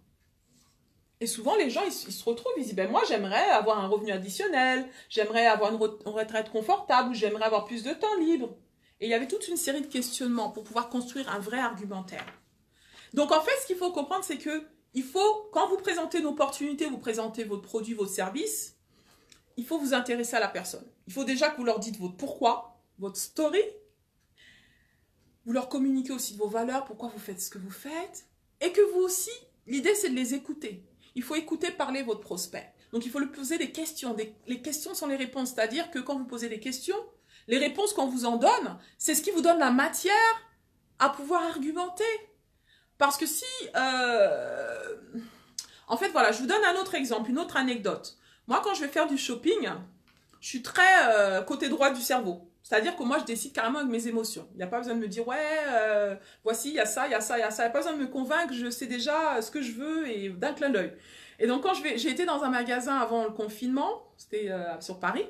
Et souvent, les gens, ils se retrouvent, ils disent, ben, moi, j'aimerais avoir un revenu additionnel, j'aimerais avoir une retraite confortable, j'aimerais avoir plus de temps libre. Et il y avait toute une série de questionnements pour pouvoir construire un vrai argumentaire. Donc, en fait, ce qu'il faut comprendre, c'est que quand vous présentez une opportunité, vous présentez votre produit, votre service, il faut vous intéresser à la personne. Il faut déjà que vous leur dites votre pourquoi, votre story. Vous leur communiquez aussi de vos valeurs, pourquoi vous faites ce que vous faites. Et que vous aussi, l'idée, c'est de les écouter. Il faut écouter parler votre prospect. Donc, il faut lui poser des questions. Les questions sont les réponses. C'est-à-dire que quand vous posez des questions, les réponses qu'on vous en donne, c'est ce qui vous donne la matière à pouvoir argumenter. Parce que si... En fait, voilà, je vous donne un autre exemple, une autre anecdote. Moi, quand je vais faire du shopping, je suis très côté droit du cerveau. C'est-à-dire que moi, je décide carrément avec mes émotions. Il n'y a pas besoin de me dire, ouais, voici, il y a ça, il y a ça, il y a ça. Il n'y a pas besoin de me convaincre, je sais déjà ce que je veux et d'un clin d'œil. Et donc, quand j'ai été dans un magasin avant le confinement, c'était sur Paris,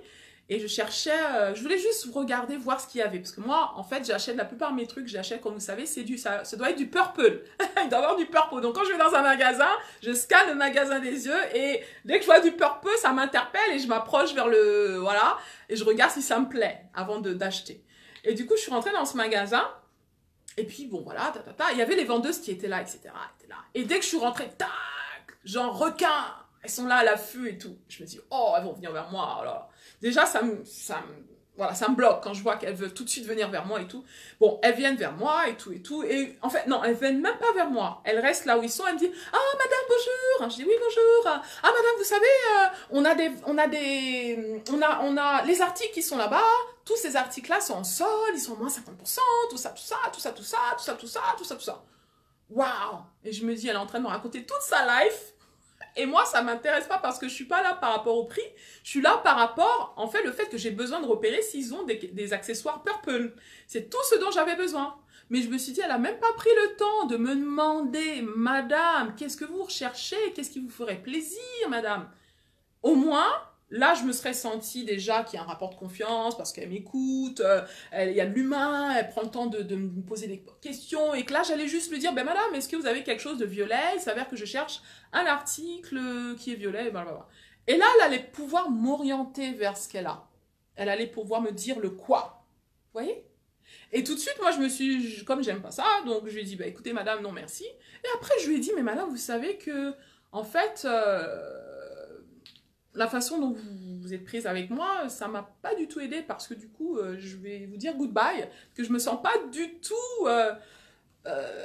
et je cherchais, je voulais juste regarder, voir ce qu'il y avait. Parce que moi, en fait, j'achète la plupart de mes trucs, j'achète, comme vous savez, ça doit être du purple. Il doit y avoir du purple. Donc, quand je vais dans un magasin, je scanne le magasin des yeux et dès que je vois du purple, ça m'interpelle et je m'approche vers voilà, et je regarde si ça me plaît avant d'acheter. Et du coup, je suis rentrée dans ce magasin et puis, bon, voilà, il y avait les vendeuses qui étaient là, etc. Et dès que je suis rentrée, tac, genre requin, elles sont là à l'affût et tout. Je me dis, oh, elles vont venir vers moi, alors. Déjà, voilà, ça me bloque quand je vois qu'elles veulent tout de suite venir vers moi et tout. Bon, elles viennent vers moi et tout et tout. Et en fait, non, elles viennent même pas vers moi. Elles restent là où ils sont. Elles me disent, ah, madame, bonjour. Je dis, oui, bonjour. Ah, madame, vous savez, on a les articles qui sont là-bas. Tous ces articles-là sont en solde, ils sont à moins 50%, tout ça, tout ça, tout ça, tout ça, tout ça, tout ça, tout ça, tout ça. Waouh! Et je me dis, elle est en train de me raconter toute sa life. Et moi, ça ne m'intéresse pas parce que je ne suis pas là par rapport au prix. Je suis là par rapport, en fait, le fait que j'ai besoin de repérer s'ils ont des accessoires Purple. C'est tout ce dont j'avais besoin. Mais je me suis dit, elle n'a même pas pris le temps de me demander, madame, qu'est-ce que vous recherchez? Qu'est-ce qui vous ferait plaisir, madame? Au moins, là, je me serais sentie déjà qu'il y a un rapport de confiance parce qu'elle m'écoute, il y a de l'humain, elle prend le temps de me poser des questions et que là, j'allais juste lui dire, ben madame, est-ce que vous avez quelque chose de violet? Il s'avère que je cherche un article qui est violet, blablabla. Et là, elle allait pouvoir m'orienter vers ce qu'elle a. Elle allait pouvoir me dire le quoi. Vous voyez? Et tout de suite, moi, comme j'aime pas ça, donc je lui ai dit, bah, écoutez, madame, non, merci. Et après, je lui ai dit, mais madame, vous savez que, en fait, la façon dont vous êtes prise avec moi, ça m'a pas du tout aidé parce que du coup, je vais vous dire goodbye, que je me sens pas du tout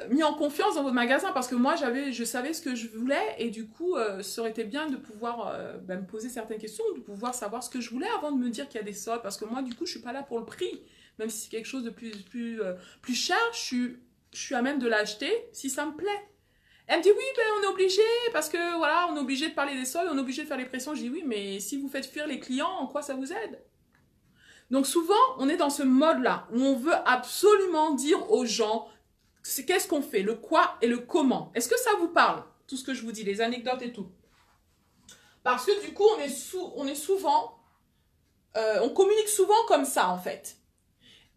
mis en confiance dans votre magasin parce que moi, je savais ce que je voulais et du coup, ça aurait été bien de pouvoir me poser certaines questions, de pouvoir savoir ce que je voulais avant de me dire qu'il y a des soldes parce que moi, du coup, je suis pas là pour le prix. Même si c'est quelque chose de plus cher, je suis à même de l'acheter si ça me plaît. Elle me dit, oui, ben, on est obligé, parce que, voilà, on est obligé de parler des soldes, on est obligé de faire les pressions. Je dis, oui, mais si vous faites fuir les clients, en quoi ça vous aide? Donc, souvent, on est dans ce mode-là, où on veut absolument dire aux gens, qu'est-ce qu'on fait, le quoi et le comment. Est-ce que ça vous parle, tout ce que je vous dis, les anecdotes et tout? Parce que, du coup, on communique souvent comme ça, en fait.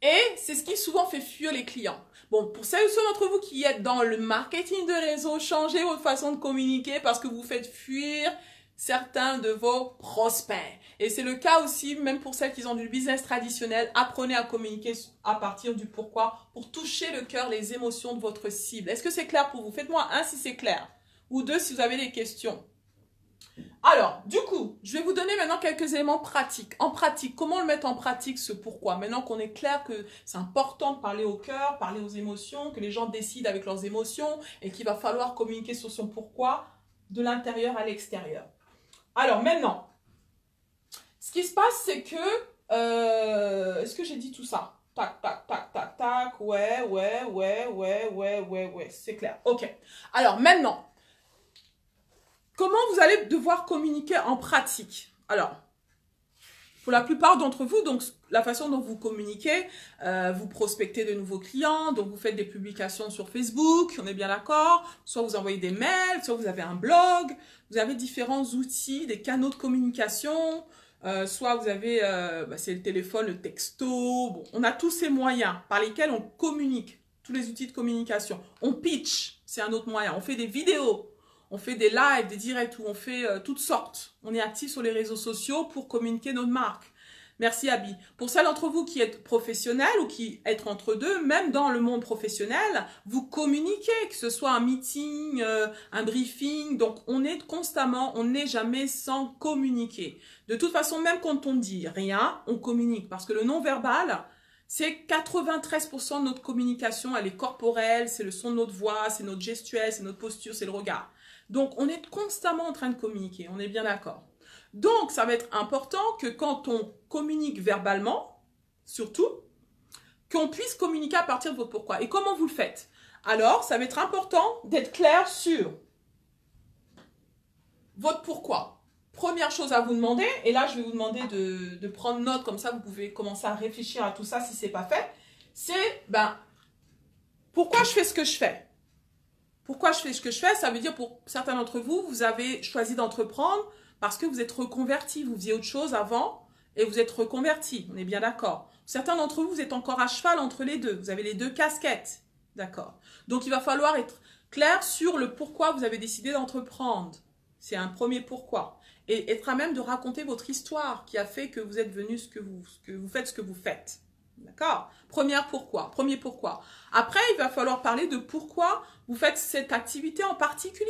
Et c'est ce qui souvent fait fuir les clients. Bon, pour ceux d'entre vous qui êtes dans le marketing de réseau, changez votre façon de communiquer parce que vous faites fuir certains de vos prospects. Et c'est le cas aussi, même pour celles qui ont du business traditionnel, apprenez à communiquer à partir du pourquoi pour toucher le cœur, les émotions de votre cible. Est-ce que c'est clair pour vous? Faites-moi un si c'est clair, ou deux si vous avez des questions. Alors, du coup, je vais vous donner maintenant quelques éléments pratiques. En pratique, comment le mettre en pratique, ce pourquoi? Maintenant qu'on est clair que c'est important de parler au cœur, parler aux émotions, que les gens décident avec leurs émotions et qu'il va falloir communiquer sur son pourquoi de l'intérieur à l'extérieur. Alors, maintenant, ce qui se passe, c'est que... est-ce que j'ai dit tout ça? Tac, tac, tac, tac, tac. Ouais, c'est clair. Ok. Alors, maintenant... Comment vous allez devoir communiquer en pratique? Alors, pour la plupart d'entre vous, donc la façon dont vous communiquez, vous prospectez de nouveaux clients, donc vous faites des publications sur Facebook, on est bien d'accord, soit vous envoyez des mails, soit vous avez un blog, vous avez différents outils, des canaux de communication, soit vous avez, c'est le téléphone, le texto, bon, on a tous ces moyens par lesquels on communique, tous les outils de communication. On pitch, c'est un autre moyen, on fait des vidéos. On fait des lives, des directs où on fait toutes sortes. On est actif sur les réseaux sociaux pour communiquer notre marque. Merci Abby. Pour celles d'entre vous qui êtes professionnels ou qui êtes entre deux, même dans le monde professionnel, vous communiquez, que ce soit un meeting, un briefing. Donc on est constamment, on n'est jamais sans communiquer. De toute façon, même quand on dit rien, on communique. Parce que le non-verbal, c'est 93% de notre communication, elle est corporelle, c'est le son de notre voix, c'est notre gestuelle, c'est notre posture, c'est le regard. Donc, on est constamment en train de communiquer, on est bien d'accord. Donc, ça va être important que quand on communique verbalement, surtout, qu'on puisse communiquer à partir de votre pourquoi. Et comment vous le faites? Alors, ça va être important d'être clair sur votre pourquoi. Première chose à vous demander, et là, je vais vous demander de prendre note, comme ça, vous pouvez commencer à réfléchir à tout ça si ce n'est pas fait, c'est, pourquoi je fais ce que je fais? Pourquoi je fais ce que je fais? Ça veut dire pour certains d'entre vous, vous avez choisi d'entreprendre parce que vous êtes reconverti. Vous faisiez autre chose avant et vous êtes reconverti. On est bien d'accord. Certains d'entre vous, vous êtes encore à cheval entre les deux. Vous avez les deux casquettes. D'accord. Donc, il va falloir être clair sur le pourquoi vous avez décidé d'entreprendre. C'est un premier pourquoi. Et être à même de raconter votre histoire qui a fait que vous êtes venu que vous faites ce que vous faites. D'accord? Premier pourquoi. Après, il va falloir parler de pourquoi vous faites cette activité en particulier.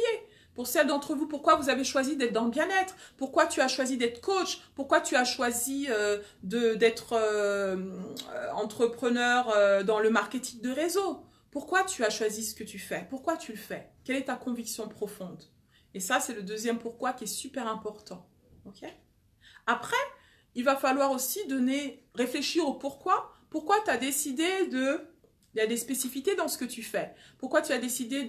Pour celles d'entre vous, pourquoi vous avez choisi d'être dans le bien-être? Pourquoi tu as choisi d'être coach? Pourquoi tu as choisi d'être entrepreneur dans le marketing de réseau? Pourquoi tu as choisi ce que tu fais? Pourquoi tu le fais? Quelle est ta conviction profonde? Et ça, c'est le deuxième pourquoi qui est super important. Ok? Après, il va falloir aussi réfléchir au pourquoi. Pourquoi tu as décidé il y a des spécificités dans ce que tu fais. Pourquoi tu as décidé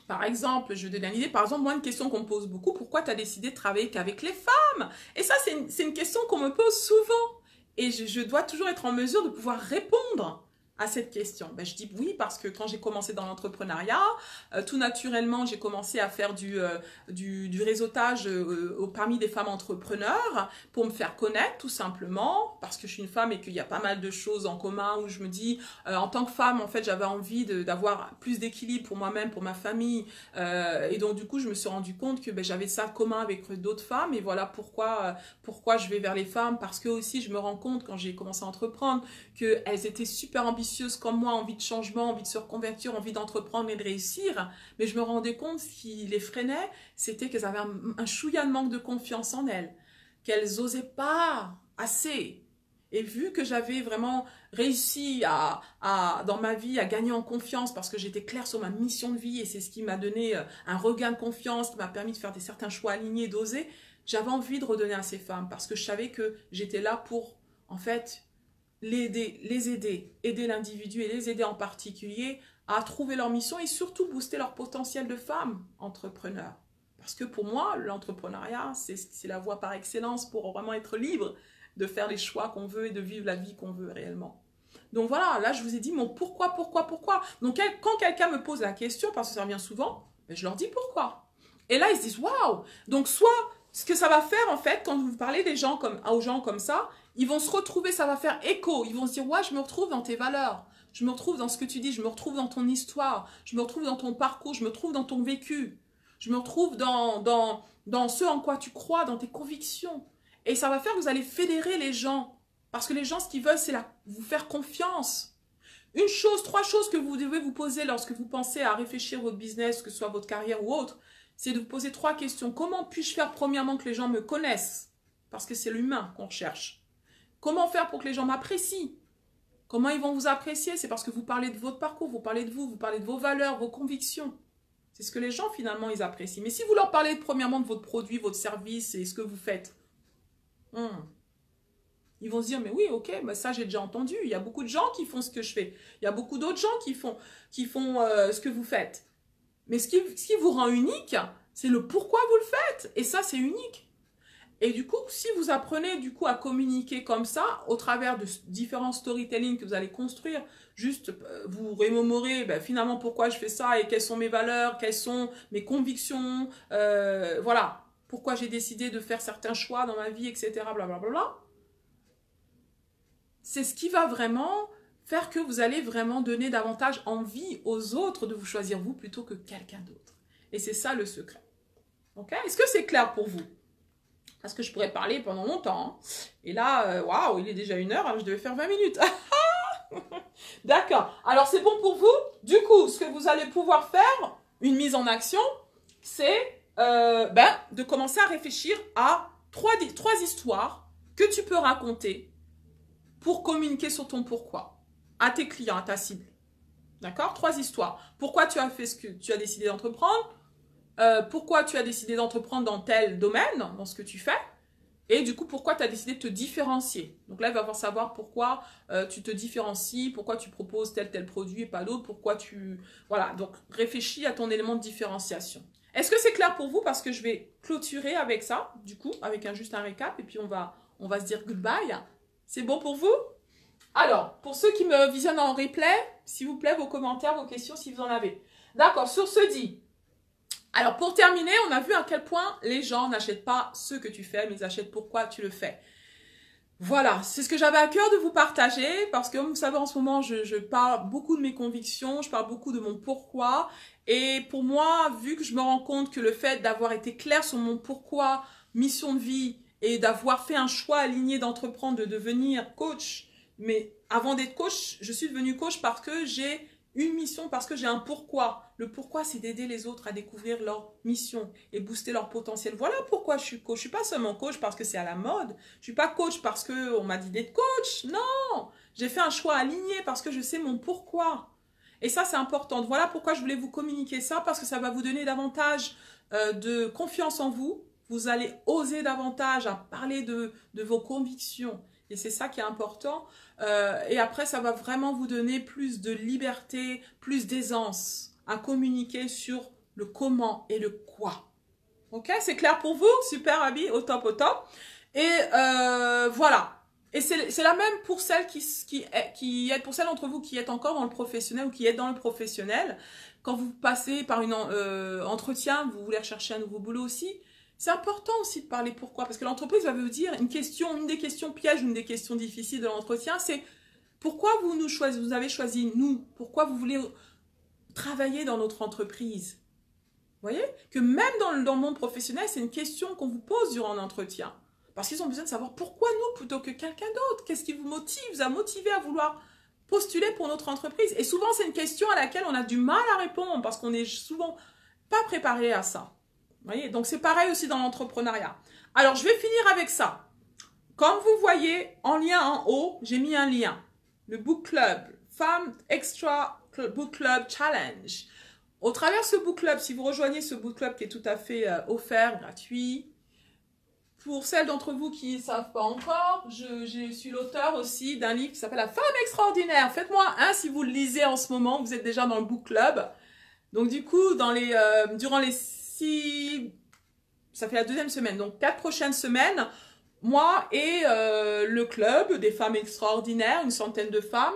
par exemple, je vais donner une idée. Par exemple, moi, une question qu'on me pose beaucoup, pourquoi tu as décidé de travailler qu'avec les femmes? Et ça, c'est une question qu'on me pose souvent. Et je dois toujours être en mesure de pouvoir répondre à cette question. Je dis oui parce que quand j'ai commencé dans l'entrepreneuriat, tout naturellement, j'ai commencé à faire du réseautage parmi des femmes entrepreneurs pour me faire connaître tout simplement parce que je suis une femme et qu'il y a pas mal de choses en commun où je me dis, en tant que femme, en fait, j'avais envie d'avoir plus d'équilibre pour moi-même, pour ma famille. Et donc, du coup, je me suis rendu compte que j'avais ça en commun avec d'autres femmes et voilà pourquoi je vais vers les femmes parce que aussi, je me rends compte quand j'ai commencé à entreprendre qu'elles étaient super ambitieuses comme moi, envie de changement, envie de se reconvertir, envie d'entreprendre et de réussir. Mais je me rendais compte, ce qui les freinait, c'était qu'elles avaient un chouïa de manque de confiance en elles, qu'elles n'osaient pas assez. Et vu que j'avais vraiment réussi dans ma vie à gagner en confiance parce que j'étais claire sur ma mission de vie et c'est ce qui m'a donné un regain de confiance, qui m'a permis de faire certains choix alignés, d'oser, j'avais envie de redonner à ces femmes parce que je savais que j'étais là pour, en fait, les aider l'individu et les aider en particulier à trouver leur mission et surtout booster leur potentiel de femmes entrepreneurs. Parce que pour moi, l'entrepreneuriat, c'est la voie par excellence pour vraiment être libre de faire les choix qu'on veut et de vivre la vie qu'on veut réellement. Donc voilà, là je vous ai dit mon pourquoi. Donc quand quelqu'un me pose la question, parce que ça revient souvent, ben, je leur dis pourquoi. Et là ils se disent waouh. Donc soit ce que ça va faire en fait, quand vous parlez aux gens comme ça, ils vont se retrouver, ça va faire écho. Ils vont se dire ouais, je me retrouve dans tes valeurs. Je me retrouve dans ce que tu dis, je me retrouve dans ton histoire, je me retrouve dans ton parcours, je me retrouve dans ton vécu. Je me retrouve dans ce en quoi tu crois, dans tes convictions. Et ça va faire que vous allez fédérer les gens. Parce que les gens, ce qu'ils veulent, c'est vous faire confiance. Trois choses que vous devez vous poser lorsque vous pensez à réfléchir votre business, que ce soit votre carrière ou autre, c'est de vous poser 3 questions. Comment puis-je faire premièrement que les gens me connaissent? Parce que c'est l'humain qu'on cherche. Comment faire pour que les gens m'apprécient? Comment ils vont vous apprécier? C'est parce que vous parlez de votre parcours, vous parlez de vous parlez de vos valeurs, vos convictions. C'est ce que les gens, finalement, ils apprécient. Mais si vous leur parlez premièrement de votre produit, votre service et ce que vous faites, ils vont se dire, mais oui, ok, bah ça, j'ai déjà entendu. Il y a beaucoup de gens qui font ce que je fais. Il y a beaucoup d'autres gens qui font ce que vous faites. Mais ce qui vous rend unique, c'est le pourquoi vous le faites. Et ça, c'est unique. Et du coup, si vous apprenez du coup à communiquer comme ça, au travers de différents storytelling que vous allez construire, juste vous remémorer finalement pourquoi je fais ça et quelles sont mes valeurs, quelles sont mes convictions, voilà, pourquoi j'ai décidé de faire certains choix dans ma vie, etc. Blablabla. C'est ce qui va vraiment faire que vous allez vraiment donner davantage envie aux autres de vous choisir vous plutôt que quelqu'un d'autre. Et c'est ça le secret. Ok? Est-ce que c'est clair pour vous? Parce que je pourrais parler pendant longtemps. Et là, waouh, il est déjà 1 heure, alors je devais faire 20 minutes. D'accord. Alors, c'est bon pour vous? Du coup, ce que vous allez pouvoir faire, une mise en action, c'est de commencer à réfléchir à 3 histoires que tu peux raconter pour communiquer sur ton pourquoi à tes clients, à ta cible. D'accord? 3 histoires. Pourquoi tu as fait ce que tu as décidé d'entreprendre? Pourquoi tu as décidé d'entreprendre dans tel domaine, dans ce que tu fais, et du coup, pourquoi tu as décidé de te différencier. Donc là, il va falloir savoir pourquoi tu te différencies, pourquoi tu proposes tel produit et pas d'autre, pourquoi tu... Voilà, donc réfléchis à ton élément de différenciation. Est-ce que c'est clair pour vous? Parce que je vais clôturer avec ça, du coup, avec juste un récap, et puis on va se dire goodbye. C'est bon pour vous? Alors, pour ceux qui me visionnent en replay, s'il vous plaît, vos commentaires, vos questions, si vous en avez. D'accord, sur ce dit... Alors, pour terminer, on a vu à quel point les gens n'achètent pas ce que tu fais, mais ils achètent pourquoi tu le fais. Voilà, c'est ce que j'avais à cœur de vous partager, parce que, comme vous savez, en ce moment, je parle beaucoup de mes convictions, je parle beaucoup de mon pourquoi. Et pour moi, vu que je me rends compte que le fait d'avoir été clair sur mon pourquoi, mission de vie, et d'avoir fait un choix aligné d'entreprendre, de devenir coach, mais avant d'être coach, je suis devenue coach parce que j'ai une mission, parce que j'ai un pourquoi. Le pourquoi, c'est d'aider les autres à découvrir leur mission et booster leur potentiel. Voilà pourquoi je suis coach. Je suis pas seulement coach parce que c'est à la mode. Je suis pas coach parce qu'on m'a dit d'être coach. Non, j'ai fait un choix aligné parce que je sais mon pourquoi. Et ça, c'est important. Voilà pourquoi je voulais vous communiquer ça, parce que ça va vous donner davantage de confiance en vous. Vous allez oser davantage à parler de vos convictions. Et c'est ça qui est important. Et après, ça va vraiment vous donner plus de liberté, plus d'aisance à communiquer sur le comment et le quoi. Ok, c'est clair pour vous? Super, Abby, au top, au top. Et voilà. Et c'est la même pour celles pour celles d'entre vous qui êtes encore dans le professionnel ou qui êtes dans le professionnel. Quand vous passez par un entretien, vous voulez rechercher un nouveau boulot aussi. C'est important aussi de parler pourquoi, parce que l'entreprise va vous dire une des questions pièges, une des questions difficiles de l'entretien, c'est pourquoi vous avez choisi nous, pourquoi vous voulez travailler dans notre entreprise. Vous voyez que même dans le monde professionnel, c'est une question qu'on vous pose durant l'entretien, parce qu'ils ont besoin de savoir pourquoi nous plutôt que quelqu'un d'autre. Qu'est-ce qui vous a motivé à vouloir postuler pour notre entreprise? Et souvent, c'est une question à laquelle on a du mal à répondre, parce qu'on n'est souvent pas préparé à ça. Vous voyez, donc c'est pareil aussi dans l'entrepreneuriat. Alors, je vais finir avec ça. Comme vous voyez, en lien en haut, j'ai mis un lien. Le Book Club, Femmes Extra Book Club Challenge. Au travers de ce Book Club, si vous rejoignez ce Book Club qui est tout à fait offert, gratuit, pour celles d'entre vous qui ne savent pas encore, je suis l'auteur aussi d'un livre qui s'appelle La femme extraordinaire. Faites-moi un si vous le lisez en ce moment, vous êtes déjà dans le book club. Donc du coup, durant les 6... Ça fait la 2e semaine, donc 4 prochaines semaines, moi et le club des femmes extraordinaires, une centaine de femmes,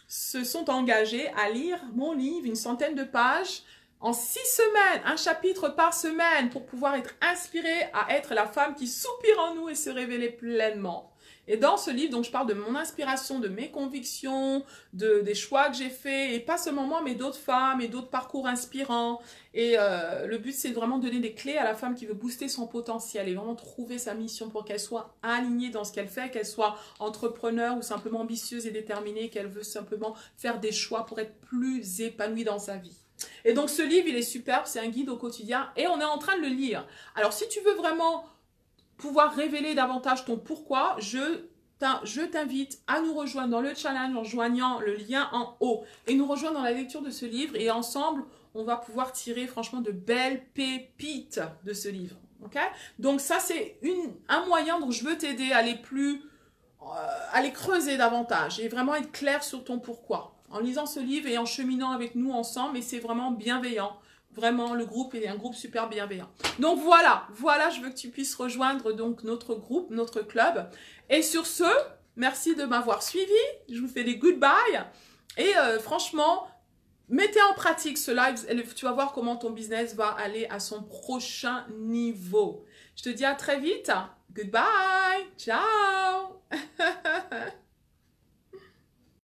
se sont engagées à lire mon livre, une centaine de pages, en 6 semaines, un chapitre par semaine, pour pouvoir être inspirée à être la femme qui soupire en nous et se révéler pleinement. Et dans ce livre, donc, je parle de mon inspiration, de mes convictions, des choix que j'ai faits, et pas seulement moi, mais d'autres femmes et d'autres parcours inspirants. Et le but, c'est vraiment de donner des clés à la femme qui veut booster son potentiel et vraiment trouver sa mission pour qu'elle soit alignée dans ce qu'elle fait, qu'elle soit entrepreneur ou simplement ambitieuse et déterminée, qu'elle veut simplement faire des choix pour être plus épanouie dans sa vie. Et donc, ce livre, il est superbe, c'est un guide au quotidien et on est en train de le lire. Alors, si tu veux vraiment pouvoir révéler davantage ton pourquoi, je t'invite à nous rejoindre dans le challenge en joignant le lien en haut et nous rejoindre dans la lecture de ce livre et ensemble, on va pouvoir tirer franchement de belles pépites de ce livre. Okay? Donc ça, c'est un moyen dont je veux t'aider à aller creuser davantage et vraiment être clair sur ton pourquoi. En lisant ce livre et en cheminant avec nous ensemble, et c'est vraiment bienveillant. Vraiment, le groupe est un groupe super bienveillant. Donc voilà, je veux que tu puisses rejoindre donc notre groupe, notre club. Et sur ce, merci de m'avoir suivi. Je vous fais des goodbyes. Et franchement, mettez en pratique ce live. Et tu vas voir comment ton business va aller à son prochain niveau. Je te dis à très vite. Goodbye. Ciao.